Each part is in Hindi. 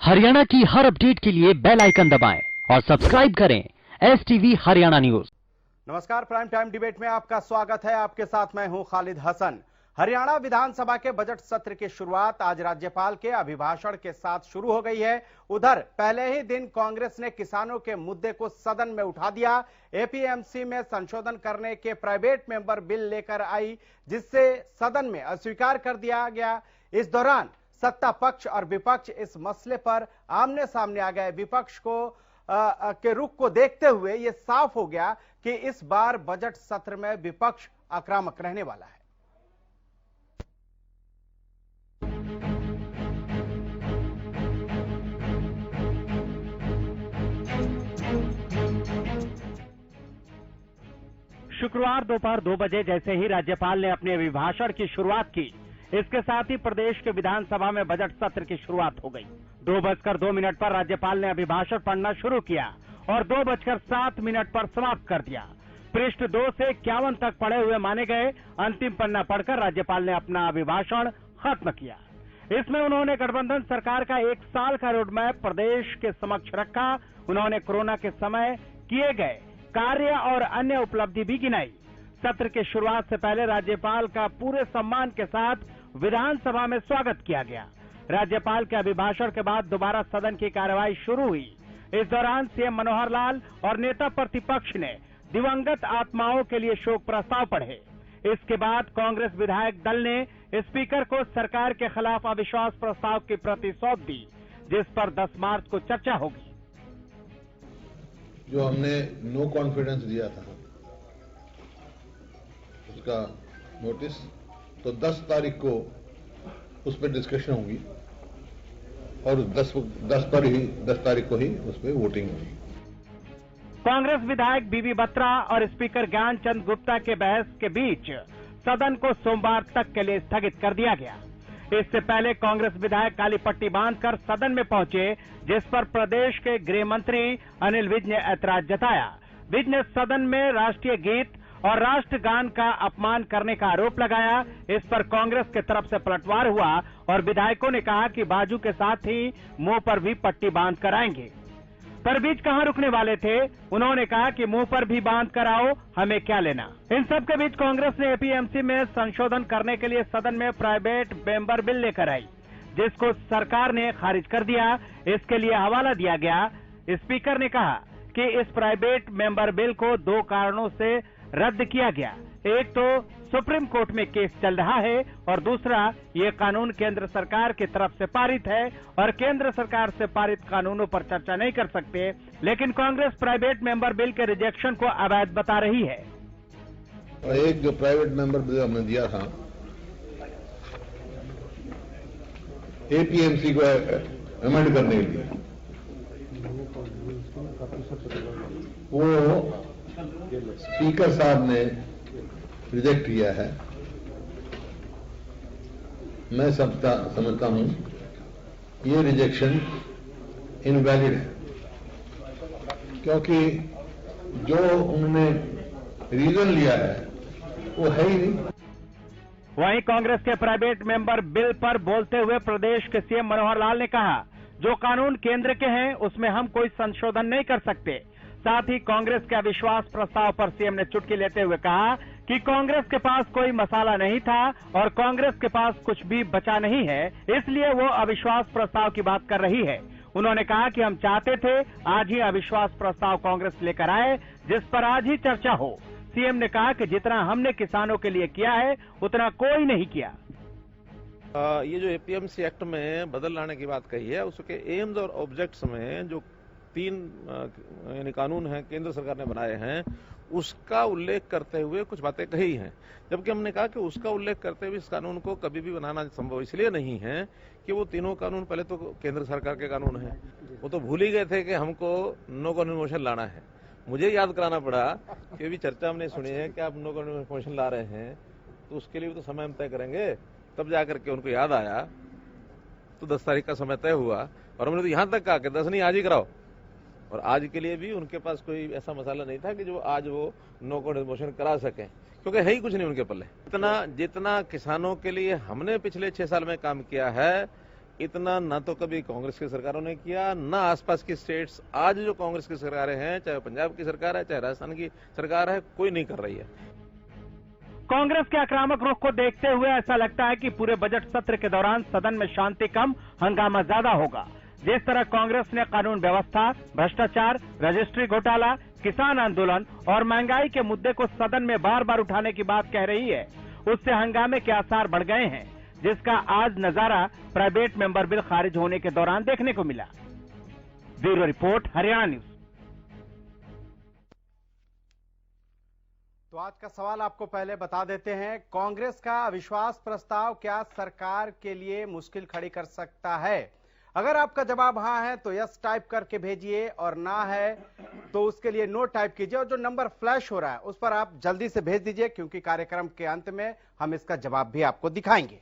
हरियाणा की हर अपडेट के लिए बेल आइकन दबाएं और सब्सक्राइब करें STV हरियाणा न्यूज। नमस्कार, प्राइम टाइम डिबेट में आपका स्वागत है। आपके साथ मैं हूं खालिद हसन। हरियाणा विधानसभा के बजट सत्र की शुरुआत आज राज्यपाल के अभिभाषण के साथ शुरू हो गई है। उधर पहले ही दिन कांग्रेस ने किसानों के मुद्दे को सदन में उठा दिया। APMC में संशोधन करने के प्राइवेट मेंबर बिल लेकर आई, जिससे सदन में अस्वीकार कर दिया गया। इस दौरान सत्ता पक्ष और विपक्ष इस मसले पर आमने सामने आ गए। विपक्ष के रुख को देखते हुए यह साफ हो गया कि इस बार बजट सत्र में विपक्ष आक्रामक रहने वाला है। शुक्रवार दोपहर 2 बजे जैसे ही राज्यपाल ने अपने अभिभाषण की शुरुआत की, इसके साथ ही प्रदेश के विधानसभा में बजट सत्र की शुरुआत हो गई। 2:02 पर राज्यपाल ने अभिभाषण पढ़ना शुरू किया और 2:07 पर समाप्त कर दिया। पृष्ठ 2 से 51 तक पढ़े हुए माने गए। अंतिम पन्ना पढ़कर राज्यपाल ने अपना अभिभाषण खत्म किया। इसमें उन्होंने गठबंधन सरकार का 1 साल का रोडमैप प्रदेश के समक्ष रखा। उन्होंने कोरोना के समय किए गए कार्य और अन्य उपलब्धि भी गिनाई। सत्र की शुरुआत से पहले राज्यपाल का पूरे सम्मान के साथ विधानसभा में स्वागत किया गया। राज्यपाल के अभिभाषण के बाद दोबारा सदन की कार्यवाही शुरू हुई। इस दौरान सीएम मनोहर लाल और नेता प्रतिपक्ष ने दिवंगत आत्माओं के लिए शोक प्रस्ताव पढ़े। इसके बाद कांग्रेस विधायक दल ने स्पीकर को सरकार के खिलाफ अविश्वास प्रस्ताव की प्रति सौंप दी, जिस पर 10 मार्च को चर्चा होगी। जो हमने नो कॉन्फिडेंस दिया था उसका नोटिस, तो 10 तारीख को उस पर डिस्कशन होगी और 10 तारीख को ही उस पर वोटिंग होगी। कांग्रेस विधायक बीबी बत्रा और स्पीकर ज्ञानचंद गुप्ता के बहस के बीच सदन को सोमवार तक के लिए स्थगित कर दिया गया। इससे पहले कांग्रेस विधायक काली पट्टी बांधकर सदन में पहुंचे, जिस पर प्रदेश के गृह मंत्री अनिल विज ने ऐतराज जताया। विज ने सदन में राष्ट्रीय गीत और राष्ट्रगान का अपमान करने का आरोप लगाया। इस पर कांग्रेस की तरफ से पलटवार हुआ और विधायकों ने कहा कि बाजू के साथ ही मुंह पर भी पट्टी बांध कर आएंगे। पर बीच कहां रुकने वाले थे? उन्होंने कहा कि मुंह पर भी बांध कर आओ, हमें क्या लेना। इन सब के बीच कांग्रेस ने APMC में संशोधन करने के लिए सदन में प्राइवेट मेंबर बिल लेकर आई, जिसको सरकार ने खारिज कर दिया। इसके लिए हवाला दिया गया। स्पीकर ने कहा कि इस प्राइवेट मेंबर बिल को 2 कारणों से रद्द किया गया। एक तो सुप्रीम कोर्ट में केस चल रहा है और दूसरा, ये कानून केंद्र सरकार की तरफ से पारित है और केंद्र सरकार से पारित कानूनों पर चर्चा नहीं कर सकते। लेकिन कांग्रेस प्राइवेट मेंबर बिल के रिजेक्शन को अवैध बता रही है। एक जो प्राइवेट मेंबर बिल हमने दिया था APMC को अमेंड करने के लिए, वो स्पीकर साहब ने रिजेक्ट किया है। मैं समझता हूं ये रिजेक्शन इनवैलिड है, क्योंकि जो उन्होंने रीजन लिया है वो है ही नहीं। वहीं कांग्रेस के प्राइवेट मेंबर बिल पर बोलते हुए प्रदेश के सीएम मनोहर लाल ने कहा, जो कानून केंद्र के हैं उसमें हम कोई संशोधन नहीं कर सकते। साथ ही कांग्रेस के अविश्वास प्रस्ताव पर सीएम ने चुटकी लेते हुए कहा कि कांग्रेस के पास कोई मसाला नहीं था और कांग्रेस के पास कुछ भी बचा नहीं है, इसलिए वो अविश्वास प्रस्ताव की बात कर रही है। उन्होंने कहा कि हम चाहते थे आज ही अविश्वास प्रस्ताव कांग्रेस लेकर आए, जिस पर आज ही चर्चा हो। सीएम ने कहा कि जितना हमने किसानों के लिए किया है उतना कोई नहीं किया। ये जो APMC एक्ट में बदल लाने की बात कही है, उसके एम्स और ऑब्जेक्ट्स में जो 3 यानी कानून हैं केंद्र सरकार ने बनाए हैं, उसका उल्लेख करते हुए कुछ बातें कही हैं। जबकि हमने कहा कि उसका उल्लेख करते हुए इस कानून को कभी भी बनाना संभव इसलिए नहीं है कि वो तीनों कानून पहले तो केंद्र सरकार के कानून हैं। वो तो भूल ही गए थे कि हमको नो कॉन्फिडेंस मोशन लाना है। मुझे याद कराना पड़ा कि अभी चर्चा हमने सुनी है कि आप नो कॉन्फिडेंस मोशन ला रहे हैं, तो उसके लिए भी तो समय हम तय करेंगे। तब जाकर के उनको याद आया तो 10 तारीख का समय तय हुआ और हमने तो यहां तक कहा कि 10 नहीं आज ही कराओ। और आज के लिए भी उनके पास कोई ऐसा मसाला नहीं था कि जो आज वो नो कॉन्फिडेंस मोशन करा सकें, क्योंकि है ही कुछ नहीं उनके पल्ले। जितना किसानों के लिए हमने पिछले 6 साल में काम किया है, इतना न तो कभी कांग्रेस की सरकारों ने किया, न आसपास की स्टेट्स। आज जो कांग्रेस की सरकारें हैं, चाहे पंजाब की सरकार है, चाहे राजस्थान की सरकार है, कोई नहीं कर रही है। कांग्रेस के आक्रामक रुख को देखते हुए ऐसा लगता है कि पूरे बजट सत्र के दौरान सदन में शांति कम, हंगामा ज्यादा होगा। जिस तरह कांग्रेस ने कानून व्यवस्था, भ्रष्टाचार, रजिस्ट्री घोटाला, किसान आंदोलन और महंगाई के मुद्दे को सदन में बार बार उठाने की बात कह रही है, उससे हंगामे के आसार बढ़ गए हैं, जिसका आज नजारा प्राइवेट मेंबर बिल खारिज होने के दौरान देखने को मिला। Bureau report, Haryana news. तो आज का सवाल आपको पहले बता देते हैं, कांग्रेस का अविश्वास प्रस्ताव क्या सरकार के लिए मुश्किल खड़ी कर सकता है? अगर आपका जवाब हाँ है तो यस टाइप करके भेजिए, और ना है तो उसके लिए नो टाइप कीजिए। और जो नंबर फ्लैश हो रहा है उस पर आप जल्दी से भेज दीजिए, क्योंकि कार्यक्रम के अंत में हम इसका जवाब भी आपको दिखाएंगे।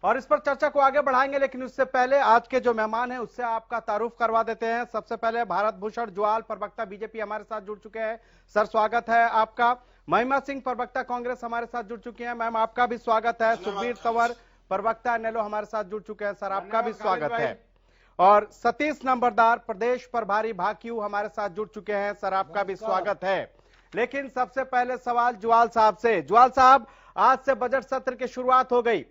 और इस पर चर्चा को आगे बढ़ाएंगे, लेकिन उससे पहले आज के जो मेहमान हैं उससे आपका तारुफ करवा देते हैं। सबसे पहले भारत भूषण जुआल, प्रवक्ता बीजेपी, हमारे साथ जुड़ चुके हैं। सर, स्वागत है आपका। महिमा सिंह, प्रवक्ता कांग्रेस, हमारे साथ जुड़ चुकी हैं। मैम, आपका भी स्वागत है। सुखबीर तंवर, प्रवक्ता नेलो, हमारे साथ जुड़ चुके हैं। सर, आपका भी स्वागत है। और सतीश नंबरदार, प्रदेश प्रभारी भाकियू, हमारे साथ जुड़ चुके हैं। सर, आपका भी स्वागत है। लेकिन सबसे पहले सवाल जुआल साहब से। जुआल साहब, आज से बजट सत्र की शुरुआत हो गई।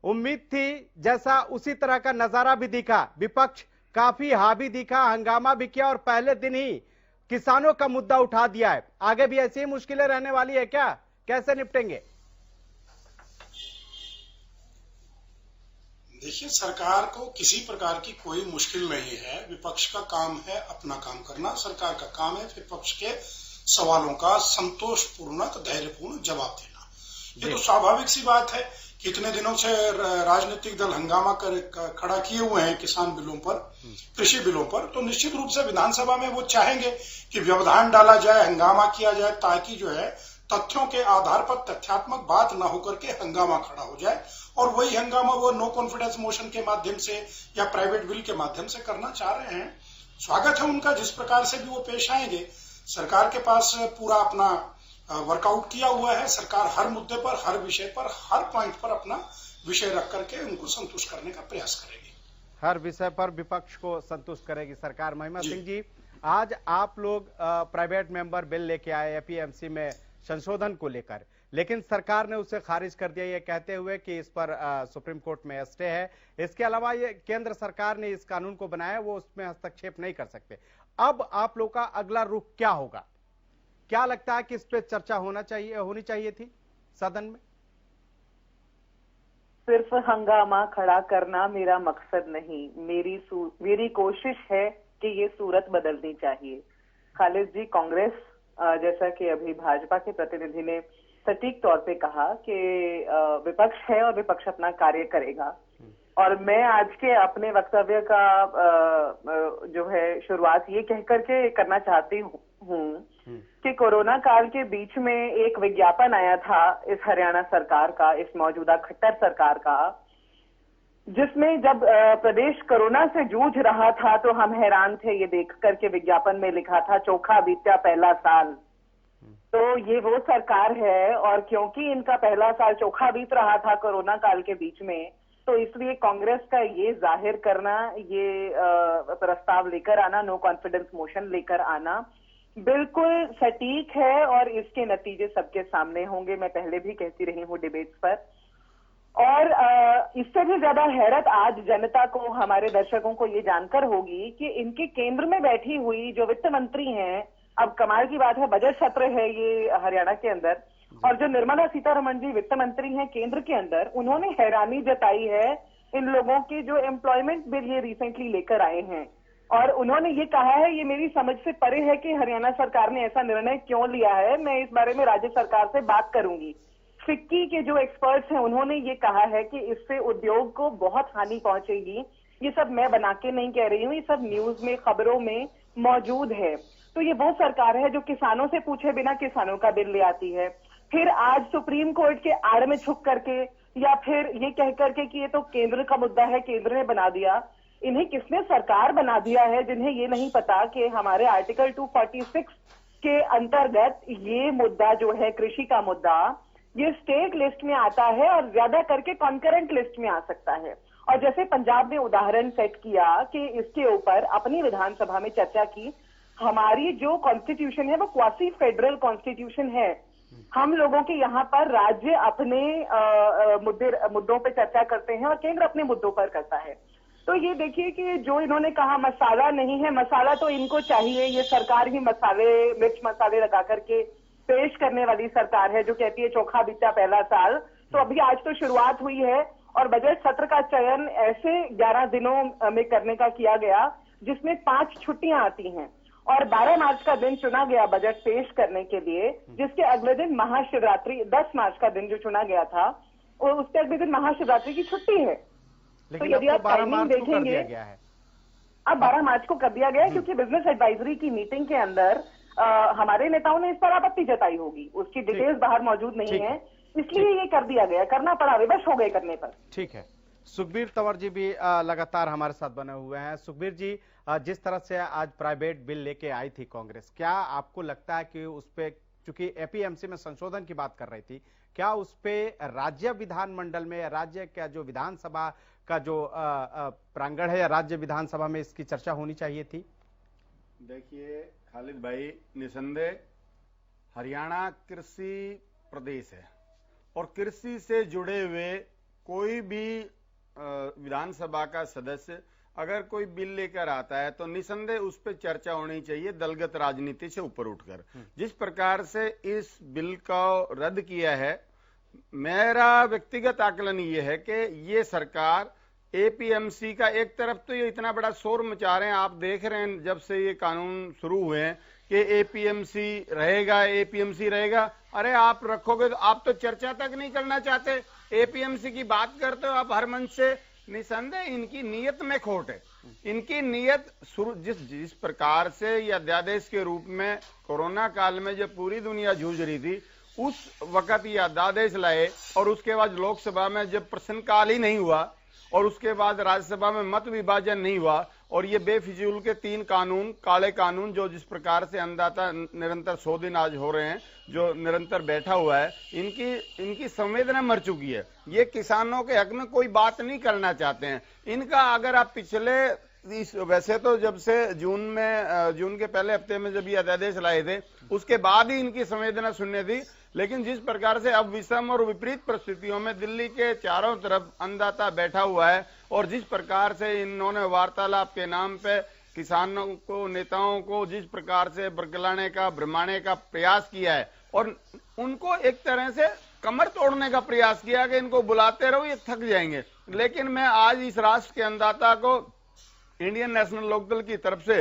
उम्मीद थी जैसा उसी तरह का नजारा भी दिखा, विपक्ष काफी हावी दिखा, हंगामा भी किया और पहले दिन ही किसानों का मुद्दा उठा दिया है। आगे भी ऐसी ही मुश्किलें रहने वाली है क्या? कैसे निपटेंगे? देखिए, सरकार को किसी प्रकार की कोई मुश्किल नहीं है। विपक्ष का काम है अपना काम करना, सरकार का काम है विपक्ष के सवालों का संतोषपूर्वक, धैर्यपूर्ण जवाब देना। ये तो स्वाभाविक सी बात है। कितने दिनों से राजनीतिक दल हंगामा खड़ा किए हुए हैं किसान बिलों पर, कृषि बिलों पर, तो निश्चित रूप से विधानसभा में वो चाहेंगे कि व्यवधान डाला जाए, हंगामा किया जाए, ताकि जो है तथ्यों के आधार पर तथ्यात्मक बात न होकर के हंगामा खड़ा हो जाए। और वही हंगामा वो नो कॉन्फिडेंस मोशन के माध्यम से या प्राइवेट बिल के माध्यम से करना चाह रहे हैं। स्वागत है उनका, जिस प्रकार से भी वो पेश आएंगे। सरकार के पास पूरा अपना वर्कआउट किया हुआ है। सरकार हर मुद्दे पर, हर विषय पर, हर पॉइंट पर अपना विषय रख करके उनको संतुष्ट करने का प्रयास करेगी। हर विषय पर विपक्ष को संतुष्ट करेगी सरकार। महिमा सिंह जी, आज आप लोग प्राइवेट मेंबर बिल लेके आए एपीएमसी में संशोधन को लेकर, लेकिन सरकार ने उसे खारिज कर दिया, ये कहते हुए कि इस पर सुप्रीम कोर्ट में स्टे है। इसके अलावा ये केंद्र सरकार ने इस कानून को बनाया, वो उसमें हस्तक्षेप नहीं कर सकते। अब आप लोग का अगला रुख क्या होगा? क्या लगता है कि इस पे चर्चा होनी चाहिए थी सदन में? सिर्फ हंगामा खड़ा करना मेरा मकसद नहीं, मेरी कोशिश है कि ये सूरत बदलनी चाहिए। खालिद जी, कांग्रेस, जैसा कि अभी भाजपा के प्रतिनिधि ने सटीक तौर पे कहा कि विपक्ष है और विपक्ष अपना कार्य करेगा। और मैं आज के अपने वक्तव्य का जो है शुरुआत ये कहकर के करना चाहती हूँ कि कोरोना काल के बीच में एक विज्ञापन आया था इस हरियाणा सरकार का, इस मौजूदा खट्टर सरकार का, जिसमें जब प्रदेश कोरोना से जूझ रहा था तो हम हैरान थे ये देख करके। विज्ञापन में लिखा था, चोखा बीत्या पहला साल। तो ये वो सरकार है, और क्योंकि इनका पहला साल चोखा बीत रहा था कोरोना काल के बीच में, तो इसलिए कांग्रेस का ये जाहिर करना, ये प्रस्ताव लेकर आना, नो कॉन्फिडेंस मोशन लेकर आना, बिल्कुल सटीक है और इसके नतीजे सबके सामने होंगे। मैं पहले भी कहती रही हूँ डिबेट्स पर। और इससे भी ज्यादा हैरत आज जनता को, हमारे दर्शकों को ये जानकर होगी कि इनके केंद्र में बैठी हुई जो वित्त मंत्री हैं, अब कमाल की बात है बजट सत्र है ये हरियाणा के अंदर, और जो निर्मला सीतारमण जी वित्त मंत्री हैं केंद्र के अंदर, उन्होंने हैरानी जताई है इन लोगों की जो एम्प्लॉयमेंट बिल ये रिसेंटली लेकर आए हैं। और उन्होंने ये कहा है, ये मेरी समझ से परे है कि हरियाणा सरकार ने ऐसा निर्णय क्यों लिया है। मैं इस बारे में राज्य सरकार से बात करूंगी। फिक्की के जो एक्सपर्ट्स हैं उन्होंने ये कहा है कि इससे उद्योग को बहुत हानि पहुंचेगी। ये सब मैं बना के नहीं कह रही हूँ, ये सब न्यूज में, खबरों में मौजूद है। तो ये वो सरकार है जो किसानों से पूछे बिना किसानों का बिल ले आती है। फिर आज सुप्रीम कोर्ट के आड़ में छुप करके, या फिर ये कह करके कि ये तो केंद्र का मुद्दा है, केंद्र ने बना दिया। इन्हें किसने सरकार बना दिया है, जिन्हें ये नहीं पता कि हमारे आर्टिकल 246 के अंतर्गत ये मुद्दा जो है, कृषि का मुद्दा, ये स्टेट लिस्ट में आता है और ज्यादा करके कॉन्करेंट लिस्ट में आ सकता है। और जैसे पंजाब ने उदाहरण सेट किया कि इसके ऊपर अपनी विधानसभा में चर्चा की, हमारी जो कॉन्स्टिट्यूशन है वो क्वासी फेडरल कॉन्स्टिट्यूशन है। हम लोगों के यहाँ पर राज्य अपने मुद्दों पे चर्चा करते हैं और केंद्र अपने मुद्दों पर करता है। तो ये देखिए कि जो इन्होंने कहा मसाला नहीं है, मसाला तो इनको चाहिए, ये सरकार ही मिर्च मसाले लगा करके पेश करने वाली सरकार है जो कहती है चोखा बीता पहला साल। तो अभी आज तो शुरुआत हुई है और बजट सत्र का चयन ऐसे 11 दिनों में करने का किया गया जिसमें 5 छुट्टियां आती हैं और 12 मार्च का दिन चुना गया बजट पेश करने के लिए, जिसके अगले दिन महाशिवरात्रि 10 मार्च का दिन जो चुना गया था और उसके अगले दिन महाशिवरात्रि की छुट्टी है। तो यदि आप टाइमिंग देखेंगे, अब 12 मार्च को कर दिया गया है क्योंकि बिजनेस एडवाइजरी की मीटिंग के अंदर हमारे नेताओं ने इस पर आपत्ति जताई होगी, उसकी डिटेल्स बाहर मौजूद नहीं है, इसलिए ये कर दिया गया, करना पड़ा, विवश हो गए करने पर। ठीक है, सुखबीर तंवर जी भी लगातार हमारे साथ बने हुए हैं। सुखबीर जी, जिस तरह से आज प्राइवेट बिल लेके आई थी कांग्रेस, क्या आपको लगता है कि उस पे, चूंकि एपीएमसी में संशोधन की बात कर रही थी, क्या उस पे राज्य विधानमंडल में, राज्य का जो विधानसभा का जो प्रांगण है या राज्य विधानसभा में इसकी चर्चा होनी चाहिए थी? देखिए खालिद भाई, निसंदेह हरियाणा कृषि प्रदेश है और कृषि से जुड़े हुए कोई भी विधानसभा का सदस्य अगर कोई बिल लेकर आता है तो निसंदेह उस पर चर्चा होनी चाहिए दलगत राजनीति से ऊपर उठकर। जिस प्रकार से इस बिल को रद्द किया है, मेरा व्यक्तिगत आकलन ये है कि ये सरकार एपीएमसी का, एक तरफ तो ये इतना बड़ा शोर मचा रहे हैं, आप देख रहे हैं जब से ये कानून शुरू हुए हैं कि एपीएमसी रहेगा, एपीएमसी रहेगा। अरे आप रखोगे तो आप तो चर्चा तक नहीं करना चाहते, एपीएमसी की बात करते हो आप हर मंच से। निसंदेह इनकी नीयत में खोट है। इनकी नीयत जिस प्रकार से ये अध्यादेश के रूप में कोरोना काल में जब पूरी दुनिया जूझ रही थी उस वक्त ये अध्यादेश लाए और उसके बाद लोकसभा में जब प्रश्नकाल ही नहीं हुआ और उसके बाद राज्यसभा में मत विभाजन नहीं हुआ और ये बेफिजूल के 3 कानून, काले कानून, जो जिस प्रकार से अंदाता निरंतर 100 दिन आज हो रहे हैं, जो निरंतर बैठा हुआ है, इनकी संवेदना मर चुकी है। ये किसानों के हक में कोई बात नहीं करना चाहते हैं। इनका अगर आप पिछले वैसे तो जब से जून के पहले हफ्ते में जब ये अध्यादेश लाए थे उसके बाद ही इनकी संवेदना सुनने थी, लेकिन जिस प्रकार से अब विषम और विपरीत परिस्थितियों में दिल्ली के चारों तरफ अन्नदाता बैठा हुआ है और जिस प्रकार से इन्होंने वार्तालाप के नाम पे किसानों को, नेताओं को जिस प्रकार से बरगलाने का, भ्रमाने का प्रयास किया है और उनको एक तरह से कमर तोड़ने का प्रयास किया कि इनको बुलाते रहो, ये थक जाएंगे। लेकिन मैं आज इस राष्ट्र के अन्नदाता को इंडियन नेशनल लोकदल की तरफ से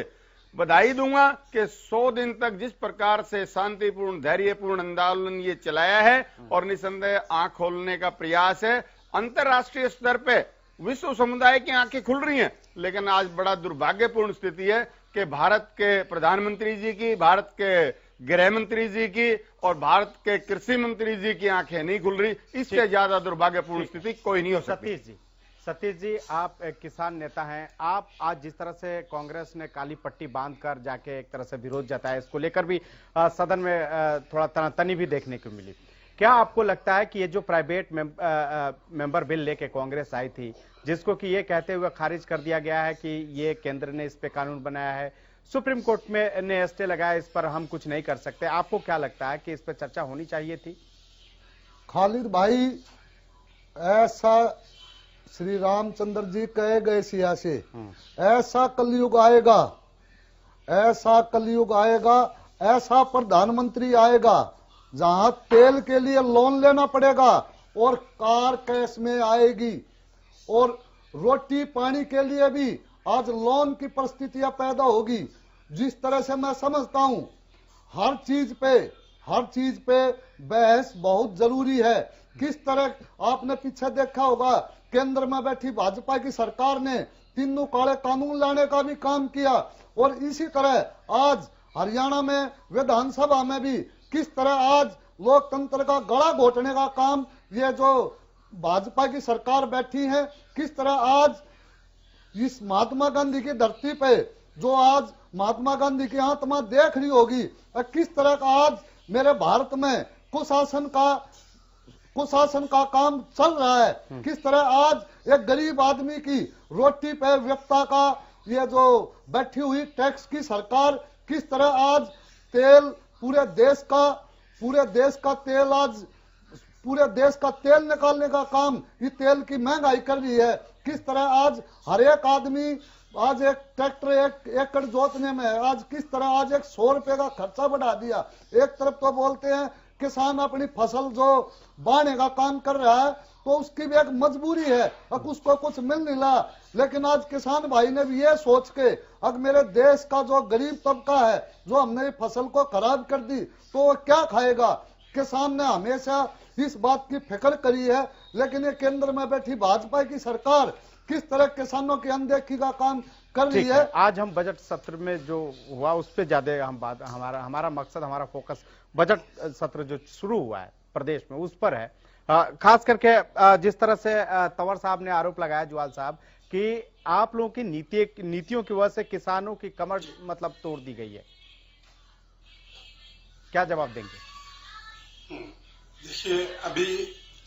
बधाई दूंगा कि 100 दिन तक जिस प्रकार से शांतिपूर्ण, धैर्यपूर्ण आंदोलन ये चलाया है और निसंदेह आंख खोलने का प्रयास है। अंतर्राष्ट्रीय स्तर पे विश्व समुदाय की आंखें खुल रही हैं, लेकिन आज बड़ा दुर्भाग्यपूर्ण स्थिति है कि भारत के प्रधानमंत्री जी की, भारत के गृह मंत्री जी की और भारत के कृषि मंत्री जी की आंखें नहीं खुल रही। इससे ज्यादा दुर्भाग्यपूर्ण स्थिति कोई नहीं हो सकती। सतीश जी, आप एक किसान नेता हैं, आप आज जिस तरह से कांग्रेस ने काली पट्टी बांधकर जाके एक तरह से विरोध जताया, इसको लेकर भी सदन में थोड़ा तनातनी भी देखने को मिली। क्या आपको लगता है कि ये जो प्राइवेट मेंबर बिल लेके कांग्रेस आई थी, जिसको कि ये कहते हुए खारिज कर दिया गया है कि ये केंद्र ने इस पे कानून बनाया है, सुप्रीम कोर्ट में ने स्टे लगाया, इस पर हम कुछ नहीं कर सकते, आपको क्या लगता है कि इस पर चर्चा होनी चाहिए थी? खालिद भाई, ऐसा श्री रामचंद्र जी कहे गए सिया से, ऐसा कलयुग आएगा, ऐसा कलयुग आएगा, ऐसा प्रधानमंत्री आएगा जहां तेल के लिए लोन लेना पड़ेगा और कार कैश में आएगी और रोटी पानी के लिए भी आज लोन की परिस्थितियां पैदा होगी। जिस तरह से मैं समझता हूं हर चीज पे बहस बहुत जरूरी है। किस तरह आपने पीछे देखा होगा, केंद्र में बैठी भाजपा की सरकार ने तीनों काले कानून लाने का भी काम किया और इसी तरह आज हरियाणा में विधानसभा में भी किस तरह आज लोकतंत्र का गला घोटने का काम ये जो भाजपा की सरकार बैठी है, किस तरह आज इस महात्मा गांधी की धरती पे जो आज महात्मा गांधी की आत्मा देख रही होगी, किस तरह का आज मेरे भारत में कुशासन का कुशासन का काम चल रहा है, किस तरह आज एक गरीब आदमी की रोटी पे व्यक्ता का ये जो बैठी हुई टैक्स की सरकार, किस तरह आज तेल पूरे देश का तेल आज पूरे देश का तेल निकालने का काम ये तेल की महंगाई कर रही है। किस तरह आज हर एक आदमी आज एक ट्रैक्टर एक एकड़ जोतने में आज किस तरह आज 100 रुपए का खर्चा बढ़ा दिया। एक तरफ तो बोलते हैं किसान अपनी फसल जो बाढ़ने का काम कर रहा है तो उसकी भी एक मजबूरी है, अब उसको कुछ मिल नहीं रहा, लेकिन आज किसान भाई ने भी ये सोच के अब मेरे देश का जो गरीब तबका है जो हमने फसल को खराब कर दी तो वो क्या खाएगा। किसान ने हमेशा इस बात की फिक्र करी है, लेकिन ये केंद्र में बैठी भाजपा की सरकार किस तरह किसानों की अनदेखी का काम कर रही है। आज हम बजट सत्र में जो हुआ उस पर ज्यादा हम बात हमारा मकसद हमारा फोकस बजट सत्र जो शुरू हुआ है प्रदेश में उस पर है। खास करके जिस तरह से तंवर साहब ने आरोप लगाया ज्वाल साहब कि आप लोगों की नीतियों की वजह से किसानों की कमर मतलब तोड़ दी गई है, क्या जवाब देंगे? देखिए, अभी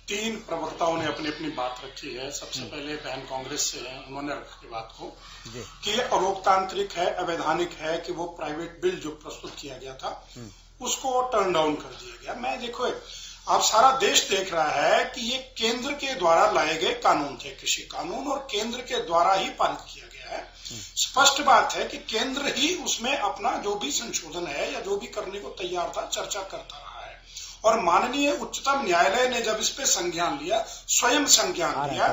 3 प्रवक्ताओं ने अपनी अपनी बात रखी है। सबसे पहले बहन कांग्रेस से है, उन्होंने रखी बात को कि ये अलोकतांत्रिक है, अवैधानिक है कि वो प्राइवेट बिल जो प्रस्तुत किया गया था उसको टर्न डाउन कर दिया गया। मैं देखो आप सारा देश देख रहा है कि ये केंद्र के द्वारा लाए गए कानून थे, कृषि कानून, और केंद्र के द्वारा ही पारित किया गया है। स्पष्ट बात है कि केंद्र ही उसमें अपना जो भी संशोधन है या जो भी करने को तैयार था चर्चा करता रहा है, और माननीय उच्चतम न्यायालय ने जब इस पे संज्ञान लिया, स्वयं संज्ञान लिया,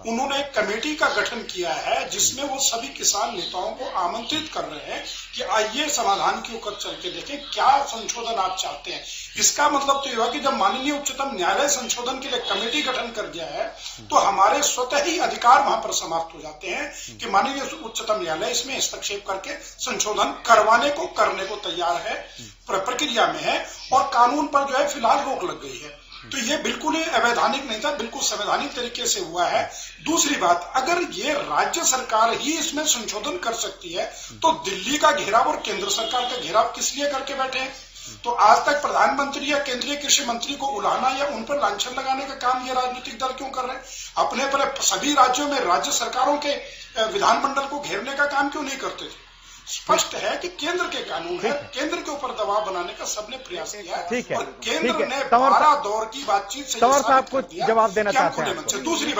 उन्होंने एक कमेटी का गठन किया है जिसमें वो सभी किसान नेताओं को आमंत्रित कर रहे हैं कि आइए समाधान के ऊपर चल के देखें क्या संशोधन आप चाहते हैं। इसका मतलब तो ये हुआ कि जब माननीय उच्चतम न्यायालय संशोधन के लिए कमेटी गठन कर गया है तो हमारे स्वतः ही अधिकार वहां पर समाप्त हो जाते हैं कि माननीय उच्चतम न्यायालय इसमें हस्तक्षेप करके संशोधन करने को तैयार है, प्रक्रिया में है, और कानून पर जो है फिलहाल रोक लग गई है। तो ये बिल्कुल ही अवैधानिक नहीं था, बिल्कुल संवैधानिक तरीके से हुआ है। दूसरी बात, अगर ये राज्य सरकार ही इसमें संशोधन कर सकती है तो दिल्ली का घेराव और केंद्र सरकार का घेराव किस लिए करके बैठे हैं? तो आज तक प्रधानमंत्री या केंद्रीय कृषि मंत्री को उलाहना या उन पर लांछन लगाने का काम ये राजनीतिक दल क्यों कर रहे हैं? अपने पर सभी राज्यों में राज्य सरकारों के विधानमंडल को घेरने का काम क्यों नहीं करते थे? स्पष्ट है कि केंद्र के कानून है, केंद्र के ऊपर दबाव बनाने का सबने प्रयास किया है। ठीक है, और केंद्र ने 12 दौर की बातचीत से तंवर साहब को जवाब देना चाहते हैं। दूसरी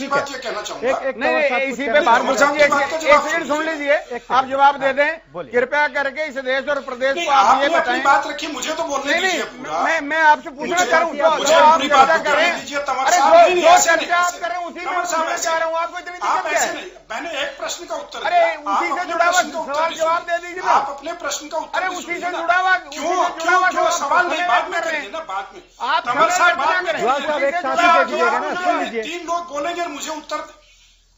बात ये कहना चाहूंगा, नहीं इसी पे बात पूछूंगी, एक सेकंड सुन लीजिए, आप जवाब दे दें कृपया करके इस देश और प्रदेश को आप ये बताएं। बात रखिए, मुझे तो बोलने दीजिए पूरा। मैं आपसे पूछना चाह रहा हूँ, आप चर्चा करें, आप करें उसी में पूछना चाह रहा हूँ, आपको इतनी दिक्कत क्या है? मैंने एक प्रश्न का उत्तर, अरे उसी से जुड़ा हुआ सवाल जवाब दे दीजिए ना। आप अपने प्रश्न का उत्तर, अरे उसी से जुड़ा हुआ क्यों सवाल नहीं बाद में करेंगे ना, बाद में आप सुन लीजिए, 3 लोग बोलेंगे मुझे उत्तर।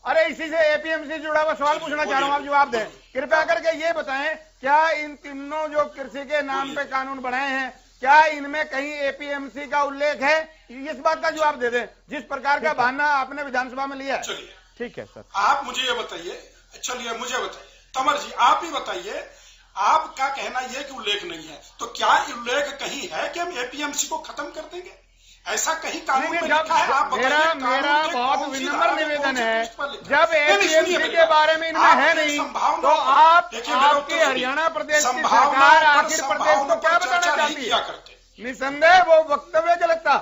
अरे इसी से एपीएमसी जुड़ा हुआ सवाल पूछना चाह रहा हूँ, आप जवाब दें कृपया करके। ये बताएं क्या इन तीनों जो कृषि के नाम पे कानून बनाए हैं क्या इनमें कहीं एपीएमसी का उल्लेख है? इस बात का जवाब दे दें, जिस प्रकार का बहाना आपने विधानसभा में लिया है। चलिए ठीक है सर, आप मुझे ये बताइए, चलिए मुझे बताइए, तंवर जी आप ही बताइए, आपका कहना यह कि उल्लेख नहीं है, तो क्या उल्लेख कहीं है कि हम एपीएमसी को खत्म कर देंगे? ऐसा कहीं कानून में लिखा है? आप मेरा बहुत विनम्र निवेदन है, जब एपीएमसी के बारे में इनमें है नहीं तो आपकी हरियाणा प्रदेश की सरकार आखिर प्रदेश को क्या बताना चाहती है? निसंदेह वो वक्तव्य गलत था,